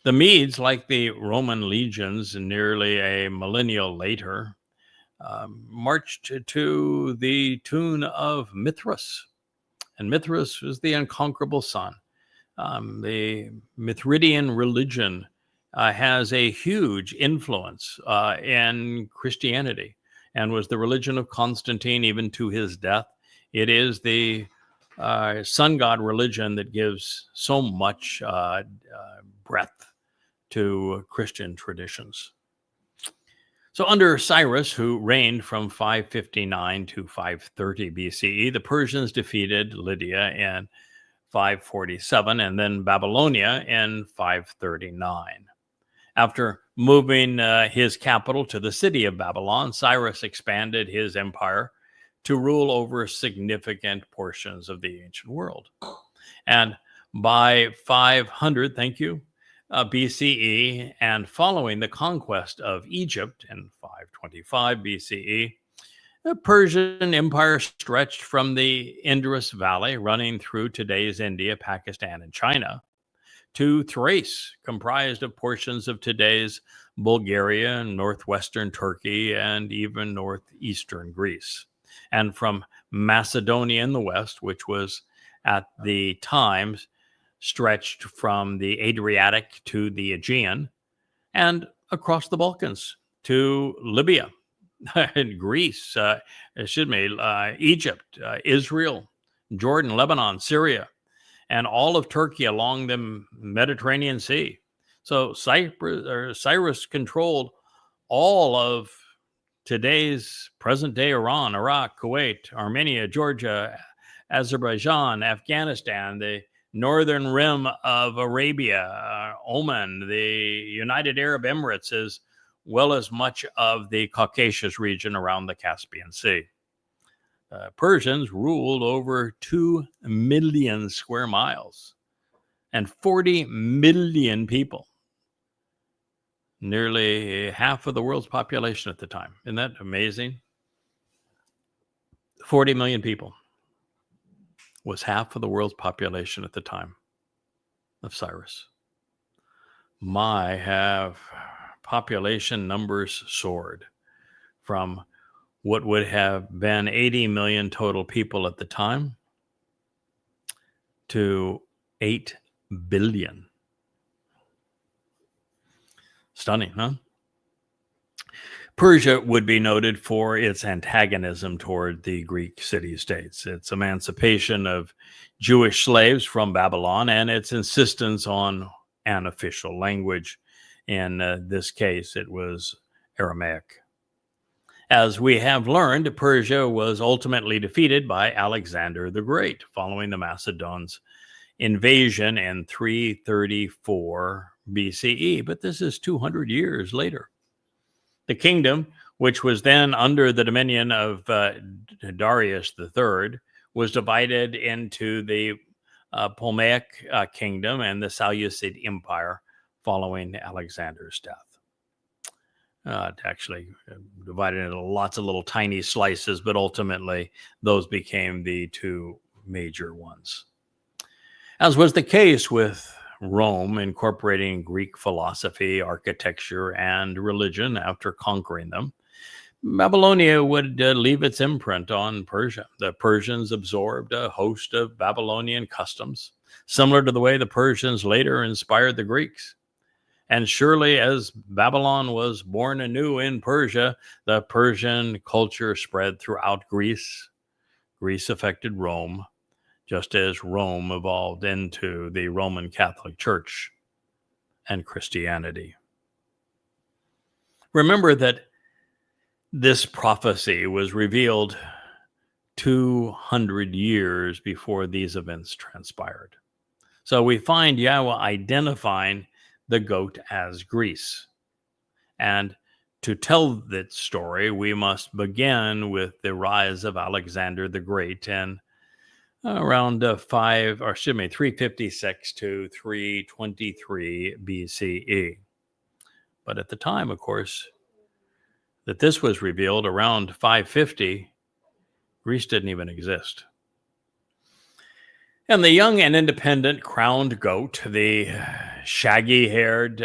the Medes, like the Roman legions nearly a millennium later, marched to the tune of Mithras. And Mithras was the unconquerable sun. The Mithridian religion has a huge influence in Christianity, and was the religion of Constantine even to his death. It is the sun god religion that gives so much breadth to Christian traditions. So under Cyrus, who reigned from 559 to 530 BCE, the Persians defeated Lydia in 547 and then Babylonia in 539. After moving his capital to the city of Babylon, Cyrus expanded his empire to rule over significant portions of the ancient world. And by 500, BCE, and following the conquest of Egypt in 525 BCE, the Persian Empire stretched from the Indus Valley, running through today's India, Pakistan, and China, to Thrace, comprised of portions of today's Bulgaria, northwestern Turkey, and even northeastern Greece. And from Macedonia in the west, which was at the time stretched from the Adriatic to the Aegean, and across the Balkans to Libya, Greece, Egypt, Israel, Jordan, Lebanon, Syria, and all of Turkey along the Mediterranean Sea. So Cyrus controlled all of today's present-day Iran, Iraq, Kuwait, Armenia, Georgia, Azerbaijan, Afghanistan, the northern rim of Arabia, Oman, the United Arab Emirates, as well as much of the Caucasus region around the Caspian Sea. Persians ruled over 2 million square miles and 40 million people, nearly half of the world's population at the time. Isn't that amazing? 40 million people was half of the world's population at the time of Cyrus. Have population numbers soared from what would have been 80 million total people at the time to 8 billion. Stunning, huh? Persia would be noted for its antagonism toward the Greek city-states, its emancipation of Jewish slaves from Babylon, and its insistence on an official language. In this case, it was Aramaic. As we have learned, Persia was ultimately defeated by Alexander the Great following the Macedons' invasion in 334 BCE, but this is 200 years later. The kingdom, which was then under the dominion of Darius III, was divided into the Ptolemaic kingdom and the Seleucid Empire following Alexander's death. Actually divided into lots of little tiny slices, but ultimately those became the two major ones. As was the case with Rome incorporating Greek philosophy, architecture, and religion after conquering them, Babylonia would leave its imprint on Persia. The Persians absorbed a host of Babylonian customs, similar to the way the Persians later inspired the Greeks. And surely as Babylon was born anew in Persia, the Persian culture spread throughout Greece. Greece affected Rome, just as Rome evolved into the Roman Catholic Church and Christianity. Remember that this prophecy was revealed 200 years before these events transpired. So we find Yahweh identifying the goat as Greece. And to tell that story, we must begin with the rise of Alexander the Great in around 356 to 323 BCE. But at the time, of course, that this was revealed around 550, Greece didn't even exist. And the young and independent crowned goat, the shaggy-haired,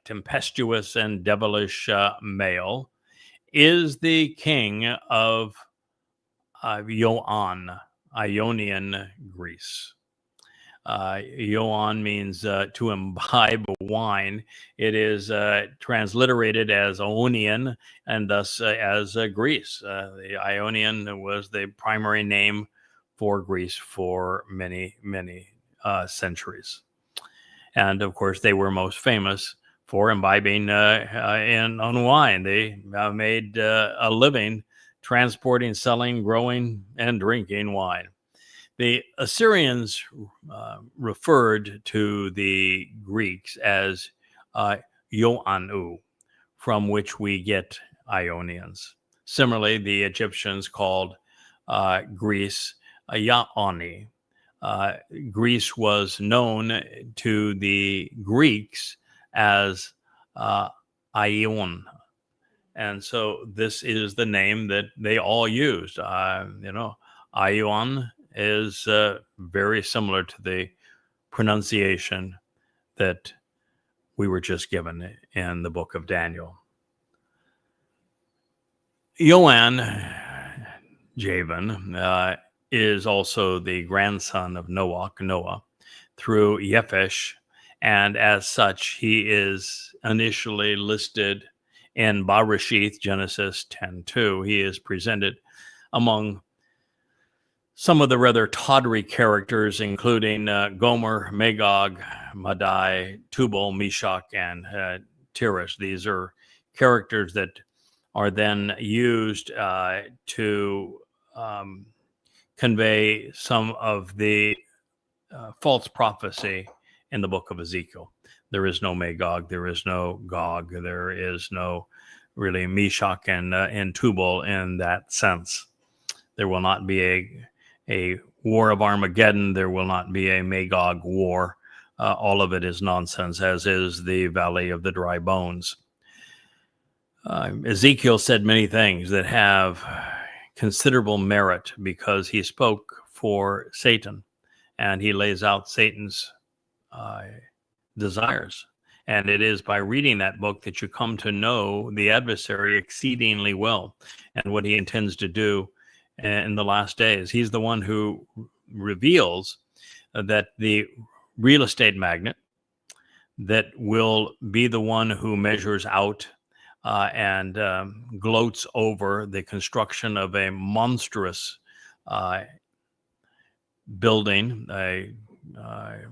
tempestuous, and devilish male, is the king of Ionian Greece. Ioan means to imbibe wine. It is transliterated as Ionian and thus as Greece. The Ionian was the primary name for Greece for many, many centuries. And of course, they were most famous for imbibing on wine. They made a living transporting, selling, growing, and drinking wine. The Assyrians referred to the Greeks as Ioannou, from which we get Ionians. Similarly, the Egyptians called Greece Yaoni. Greece was known to the Greeks as Ion. And so this is the name that they all used. Ion is very similar to the pronunciation that we were just given in the book of Daniel. Javan, is also the grandson of Noah, through Yephesh, and as such, he is initially listed in Bereshith, Genesis 10:2. He is presented among some of the rather tawdry characters, including Gomer, Magog, Madai, Tubal, Meshach, and Tiras. These are characters that are then used to convey some of the false prophecy in the book of Ezekiel. There is no Magog, there is no Gog, there is no really Meshach and Tubal in that sense. There will not be a war of Armageddon. There will not be a Magog war. All of it is nonsense, as is the Valley of the Dry Bones. Ezekiel said many things that have considerable merit because he spoke for Satan, and he lays out Satan's desires. And it is by reading that book that you come to know the adversary exceedingly well and what he intends to do in the last days. He's the one who reveals that the real estate magnate that will be the one who measures out and gloats over the construction of a monstrous building, a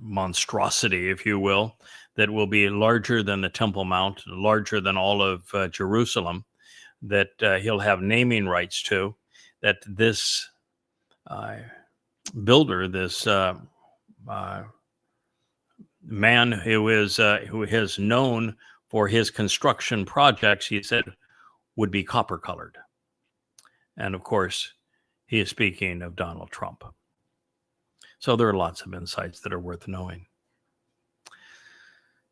monstrosity, if you will, that will be larger than the Temple Mount, larger than all of Jerusalem, that he'll have naming rights to, that this builder, this man who is known for his construction projects, he said, would be copper colored. And of course, he is speaking of Donald Trump. So there are lots of insights that are worth knowing.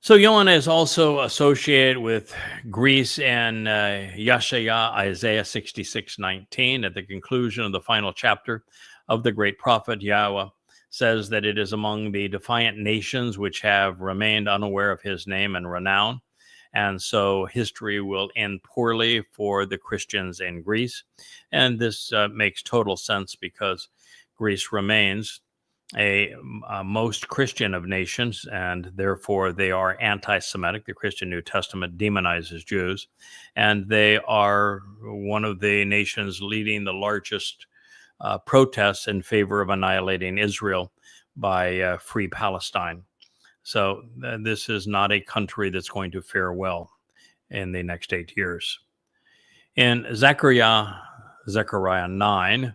So Yoanna is also associated with Greece and Yeshaya, Isaiah 66:19. At the conclusion of the final chapter of the great prophet, Yahweh says that it is among the defiant nations which have remained unaware of his name and renown. And so history will end poorly for the Christians in Greece. And this makes total sense because Greece remains a most Christian of nations, and therefore they are anti-Semitic. The Christian New Testament demonizes Jews, and they are one of the nations leading the largest protests in favor of annihilating Israel by Free Palestine. So this is not a country that's going to fare well in the next 8 years. In Zechariah 9,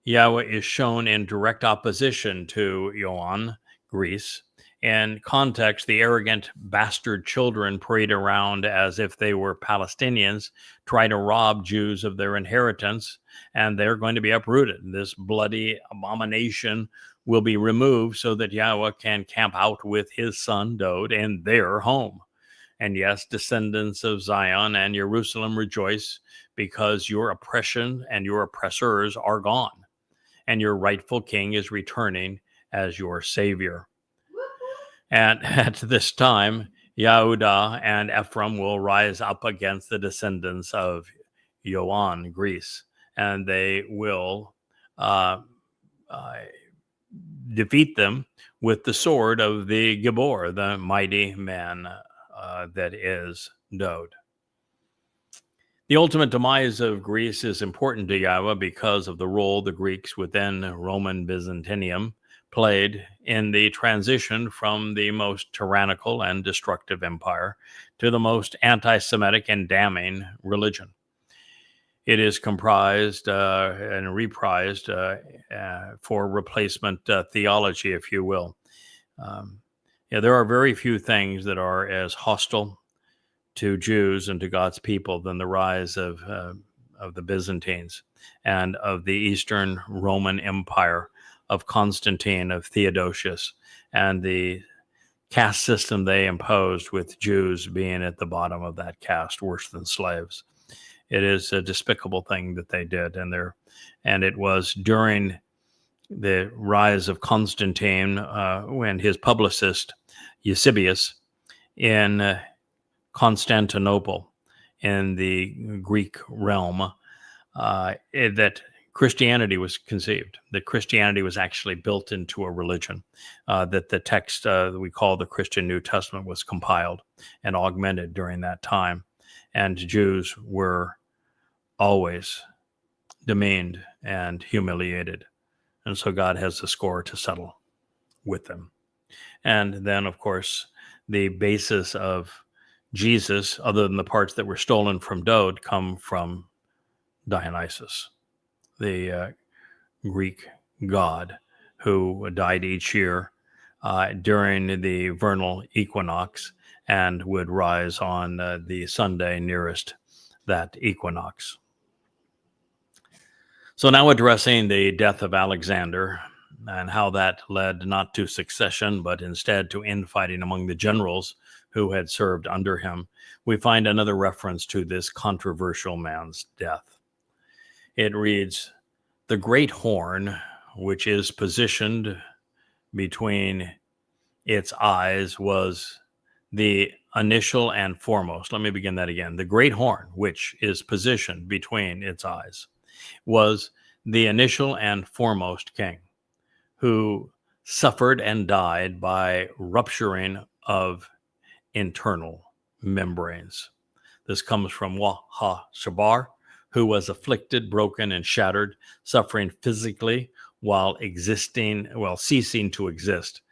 Yahweh is shown in direct opposition to Yoan, Greece. In context, the arrogant bastard children parade around as if they were Palestinians, try to rob Jews of their inheritance, and they're going to be uprooted. This bloody abomination will be removed so that Yahweh can camp out with his son Dod in their home. And yes, descendants of Zion and Jerusalem, rejoice, because your oppression and your oppressors are gone, and your rightful king is returning as your savior. And at this time, Yehudah and Ephraim will rise up against the descendants of Yoan, Greece, and they will defeat them with the sword of the Gibor, the mighty man that is Dod. The ultimate demise of Greece is important to Yahweh because of the role the Greeks within Roman Byzantium played in the transition from the most tyrannical and destructive empire to the most anti-Semitic and damning religion. It is comprised and reprised for replacement theology, if you will. There are very few things that are as hostile to Jews and to God's people than the rise of the Byzantines and of the Eastern Roman Empire, of Constantine, of Theodosius, and the caste system they imposed, with Jews being at the bottom of that caste, worse than slaves. It is a despicable thing that they did, and it was during the rise of Constantine when his publicist Eusebius in Constantinople in the Greek realm that Christianity was conceived, that Christianity was actually built into a religion, that the text that we call the Christian New Testament was compiled and augmented during that time. And Jews were always demeaned and humiliated And so God has the score to settle with them. And then, of course, the basis of Jesus, other than the parts that were stolen from Dode, come from Dionysus, the Greek god who died each year during the vernal equinox and would rise on the Sunday nearest that equinox. So now addressing the death of Alexander and how that led not to succession, but instead to infighting among the generals who had served under him, we find another reference to this controversial man's death. It reads, "The great horn, which is positioned between its eyes, was the initial and foremost." Let me begin that again. "The great horn, which is positioned between its eyes, was the initial and foremost king, who suffered and died by rupturing of internal membranes." This comes from YAHOWAH, who was afflicted, broken, and shattered, suffering physically while ceasing to exist.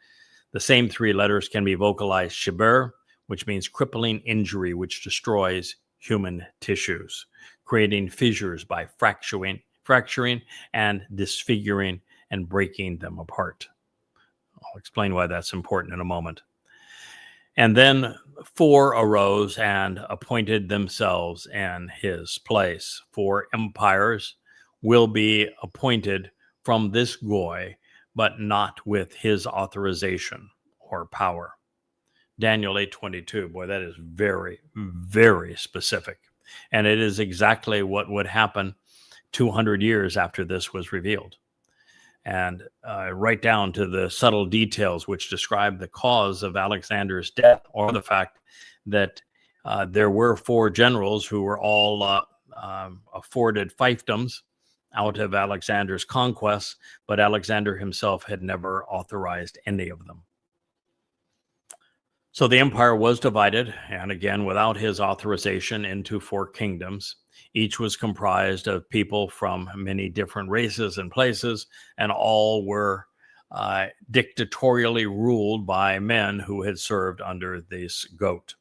The same three letters can be vocalized shaber, which means crippling injury, which destroys human tissues, creating fissures by fracturing and disfiguring and breaking them apart. I'll explain why that's important in a moment. "And then 4 arose and appointed themselves in his place. 4 empires will be appointed from this Goy, but not with his authorization or power." Daniel 8:22. Boy, that is very, very specific. And it is exactly what would happen 200 years after this was revealed. And right down to the subtle details which describe the cause of Alexander's death, or the fact that there were 4 generals who were all afforded fiefdoms out of Alexander's conquests, but Alexander himself had never authorized any of them. So the empire was divided, and again, without his authorization, into 4 kingdoms. Each was comprised of people from many different races and places, and all were dictatorially ruled by men who had served under this goat.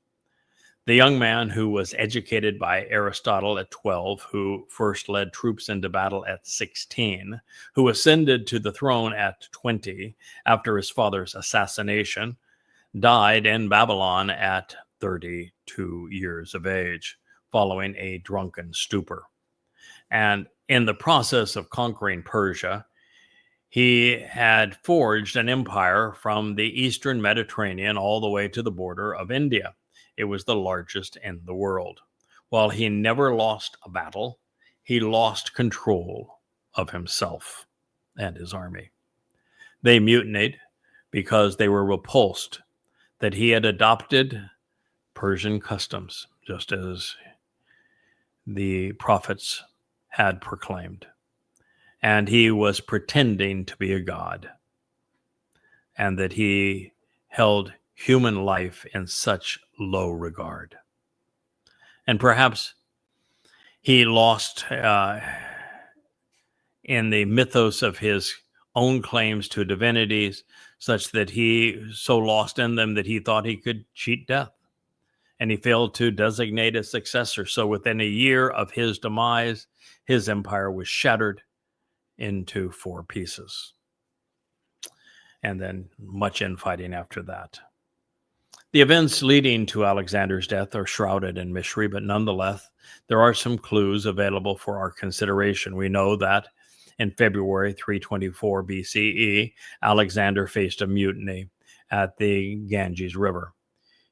The young man who was educated by Aristotle at 12, who first led troops into battle at 16, who ascended to the throne at 20 after his father's assassination, died in Babylon at 32 years of age, following a drunken stupor. And in the process of conquering Persia, he had forged an empire from the eastern Mediterranean all the way to the border of India. It was the largest in the world. While he never lost a battle, he lost control of himself and his army. They mutinied because they were repulsed that he had adopted Persian customs, just as the prophets had proclaimed. And he was pretending to be a god, and that he held human life in such low regard. And perhaps he lost in the mythos of his own claims to divinities, such that he so lost in them that he thought he could cheat death. And he failed to designate a successor. So within a year of his demise, his empire was shattered into 4 pieces. And then much infighting after that. The events leading to Alexander's death are shrouded in mystery, but nonetheless, there are some clues available for our consideration. We know that in February 324 BCE, Alexander faced a mutiny at the Ganges River.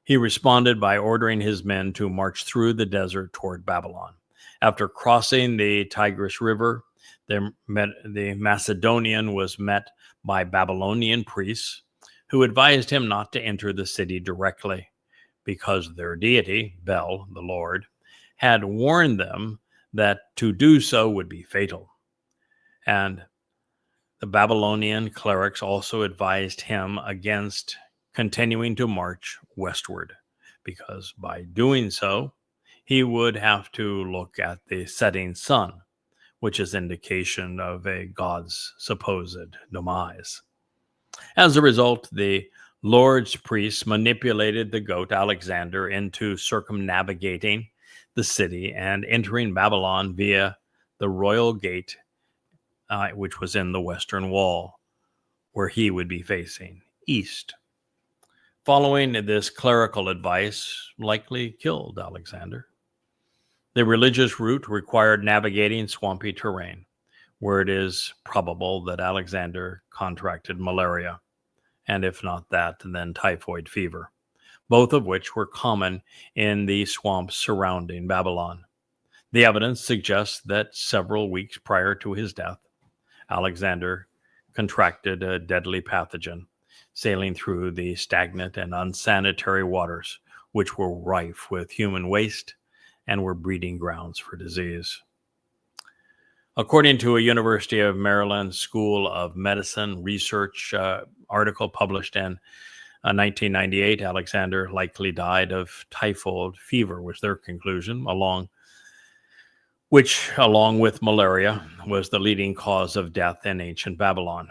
He responded by ordering his men to march through the desert toward Babylon. After crossing the Tigris River, the Macedonian was met by Babylonian priests who advised him not to enter the city directly because their deity, Bel, the Lord, had warned them that to do so would be fatal. And the Babylonian clerics also advised him against continuing to march westward, because by doing so, he would have to look at the setting sun, which is indication of a god's supposed demise. As a result, the Lord's priests manipulated the goat Alexander into circumnavigating the city and entering Babylon via the royal gate, which was in the western wall, where he would be facing east. Following this clerical advice, likely killed Alexander. The religious route required navigating swampy terrain, where it is probable that Alexander contracted malaria, and if not that, then typhoid fever, both of which were common in the swamps surrounding Babylon. The evidence suggests that several weeks prior to his death, Alexander contracted a deadly pathogen, sailing through the stagnant and unsanitary waters, which were rife with human waste and were breeding grounds for disease. According to a University of Maryland School of Medicine research article published in 1998, Alexander likely died of typhoid fever, was their conclusion, along with malaria, was the leading cause of death in ancient Babylon.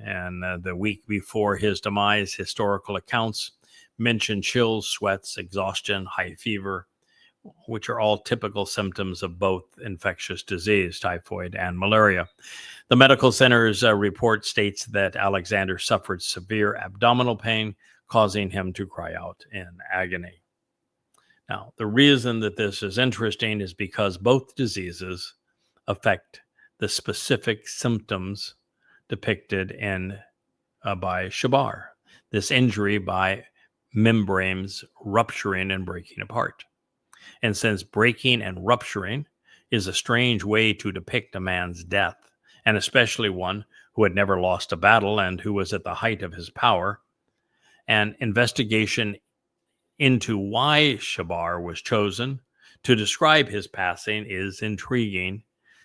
And the week before his demise, historical accounts mention chills, sweats, exhaustion, high fever, which are all typical symptoms of both infectious disease, typhoid and malaria. The medical center's report states that Alexander suffered severe abdominal pain, causing him to cry out in agony. Now, the reason that this is interesting is because both diseases affect the specific symptoms depicted in by Shabat, this injury by membranes rupturing and breaking apart. And since breaking and rupturing is a strange way to depict a man's death, and especially one who had never lost a battle and who was at the height of his power, an investigation into why Shabat was chosen to describe his passing is intriguing,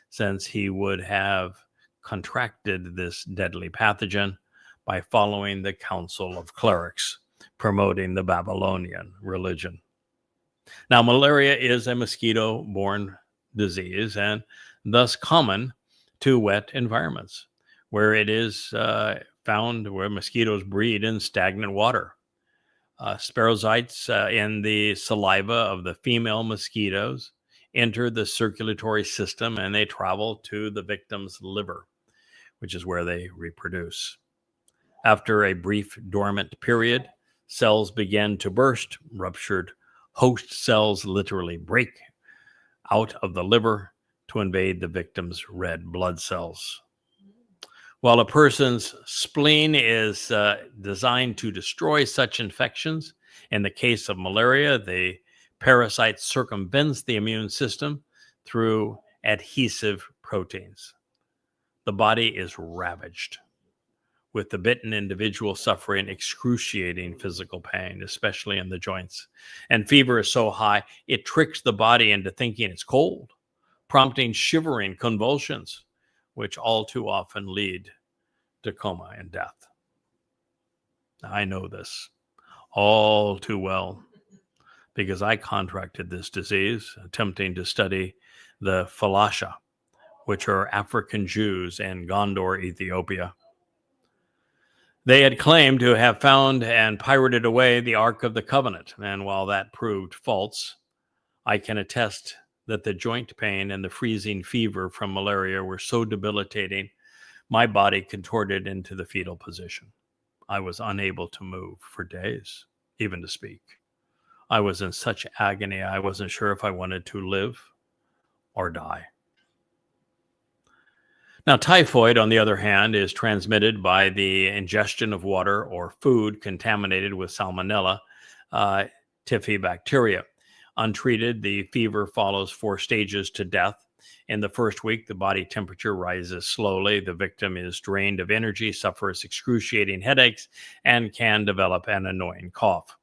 since he would have contracted this deadly pathogen by following the council of clerics promoting the Babylonian religion. Now, malaria is a mosquito-borne disease and thus common to wet environments, where it is found where mosquitoes breed in stagnant water. Spirochetes in the saliva of the female mosquitoes enter the circulatory system and they travel to the victim's liver, which is where they reproduce. After a brief dormant period, cells begin to burst. Ruptured host cells literally break out of the liver to invade the victim's red blood cells. While a person's spleen is designed to destroy such infections, in the case of malaria, the parasite circumvents the immune system through adhesive proteins. The body is ravaged, with the bitten individual suffering excruciating physical pain, especially in the joints. And fever is so high, it tricks the body into thinking it's cold, prompting shivering convulsions, which all too often lead to coma and death. I know this all too well because I contracted this disease attempting to study the Falasha, which are African Jews in Gondor, Ethiopia. They had claimed to have found and pirated away the Ark of the Covenant, and while that proved false, I can attest that the joint pain and the freezing fever from malaria were so debilitating, my body contorted into the fetal position. I was unable to move for days, even to speak. I was in such agony, I wasn't sure if I wanted to live or die. Now, typhoid, on the other hand, is transmitted by the ingestion of water or food contaminated with Salmonella typhi bacteria. Untreated, the fever follows 4 stages to death. In the first week, the body temperature rises slowly. The victim is drained of energy, suffers excruciating headaches, and can develop an annoying cough.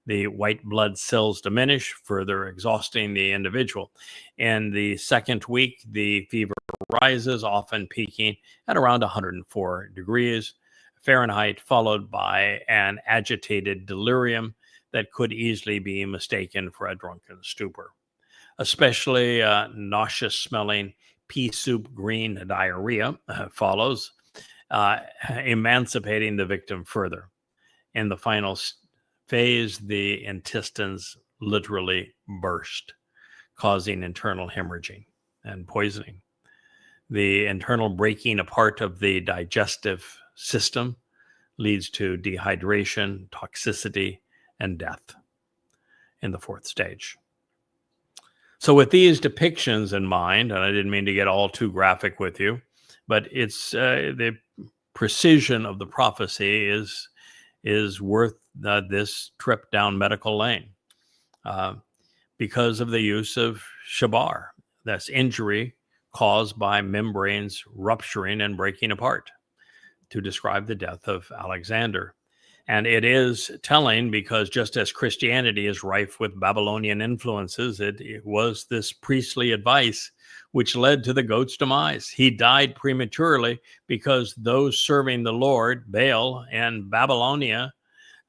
The white blood cells diminish, further exhausting the individual. In the second week, the fever rises, often peaking at around 104 degrees Fahrenheit, followed by an agitated delirium that could easily be mistaken for a drunken stupor. Especially nauseous smelling, pea soup green diarrhea follows, emancipating the victim further. In the final phase, the intestines literally burst, causing internal hemorrhaging and poisoning. The internal breaking apart of the digestive system leads to dehydration, toxicity, and death in the fourth stage. So with these depictions in mind, and I didn't mean to get all too graphic with you, but it's the precision of the prophecy is worth this trip down medical lane because of the use of shabar. That's injury caused by membranes rupturing and breaking apart, to describe the death of Alexander. And it is telling because just as Christianity is rife with Babylonian influences, it was this priestly advice which led to the goat's demise. He died prematurely because those serving the Lord, Baal, and Babylonia,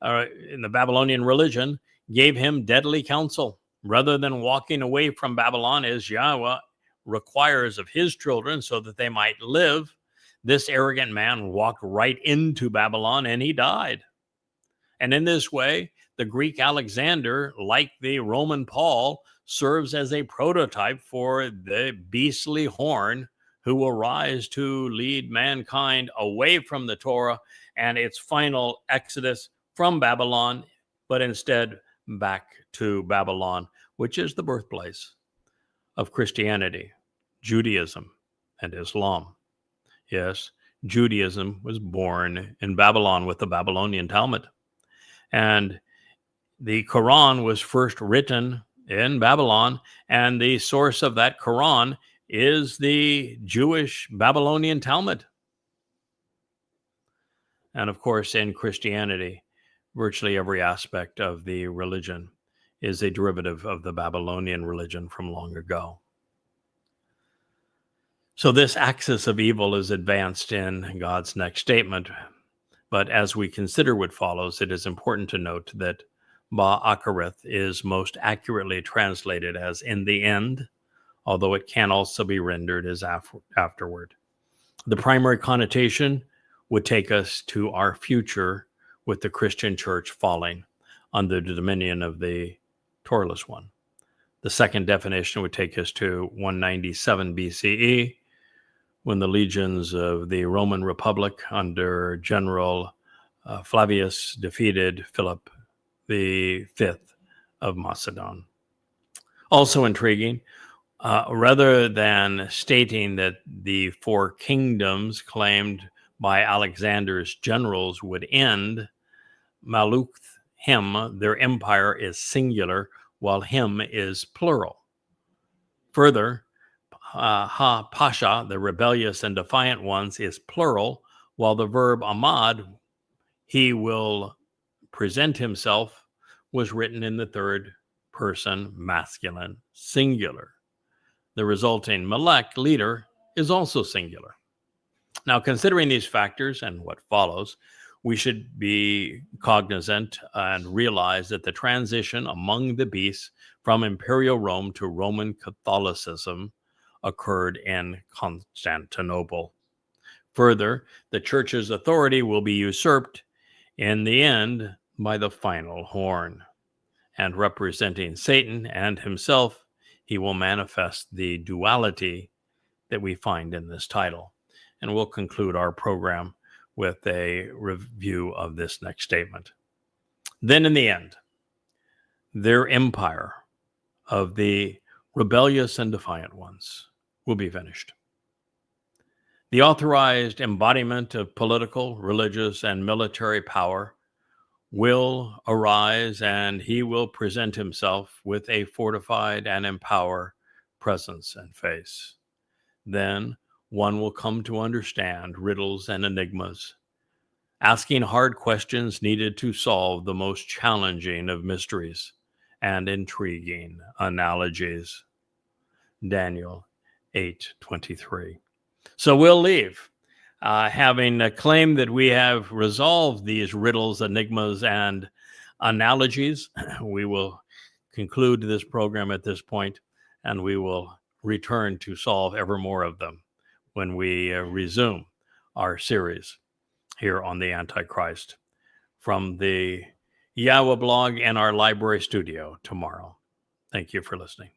in the Babylonian religion, gave him deadly counsel. Rather than walking away from Babylon as Yahweh requires of his children so that they might live, this arrogant man walked right into Babylon and he died. And in this way, the Greek Alexander, like the Roman Paul, serves as a prototype for the beastly horn who will rise to lead mankind away from the Torah and its final exodus from Babylon, but instead back to Babylon, which is the birthplace of Christianity, Judaism, and Islam. Yes, Judaism was born in Babylon with the Babylonian Talmud. And the Quran was first written in Babylon, and the source of that Quran is the Jewish Babylonian Talmud. And of course, in Christianity, virtually every aspect of the religion is a derivative of the Babylonian religion from long ago. So this axis of evil is advanced in God's next statement. But as we consider what follows, it is important to note that Ba'akareth is most accurately translated as in the end, although it can also be rendered as afterward. The primary connotation would take us to our future with the Christian church falling under the dominion of the Towrahless one. The second definition would take us to 197 BCE, when the legions of the Roman Republic under General Flavius defeated Philip V of Macedon. Also intriguing, rather than stating that the four kingdoms claimed by Alexander's generals would end, Maluk him, their empire is singular, while him is plural. Further, Ha-Pasha, the rebellious and defiant ones, is plural, while the verb Ahmad, he will present himself, was written in the third person masculine singular. The resulting Melech, leader, is also singular. Now, considering these factors and what follows, we should be cognizant and realize that the transition among the beasts from Imperial Rome to Roman Catholicism occurred in Constantinople. Further, the church's authority will be usurped in the end by the final horn. And representing Satan and himself, he will manifest the duality that we find in this title. And we'll conclude our program with a review of this next statement. Then in the end, their empire of the rebellious and defiant ones will be finished. The authorized embodiment of political, religious, and military power will arise, and he will present himself with a fortified and empowered presence and face. Then one will come to understand riddles and enigmas, asking hard questions needed to solve the most challenging of mysteries and intriguing analogies. Daniel 8:23. So we'll leave, having claimed that we have resolved these riddles, enigmas, and analogies. We will conclude this program at this point, and we will return to solve ever more of them when we resume our series here on the Antichrist from the YAHOWAH blog and our library studio tomorrow. Thank you for listening.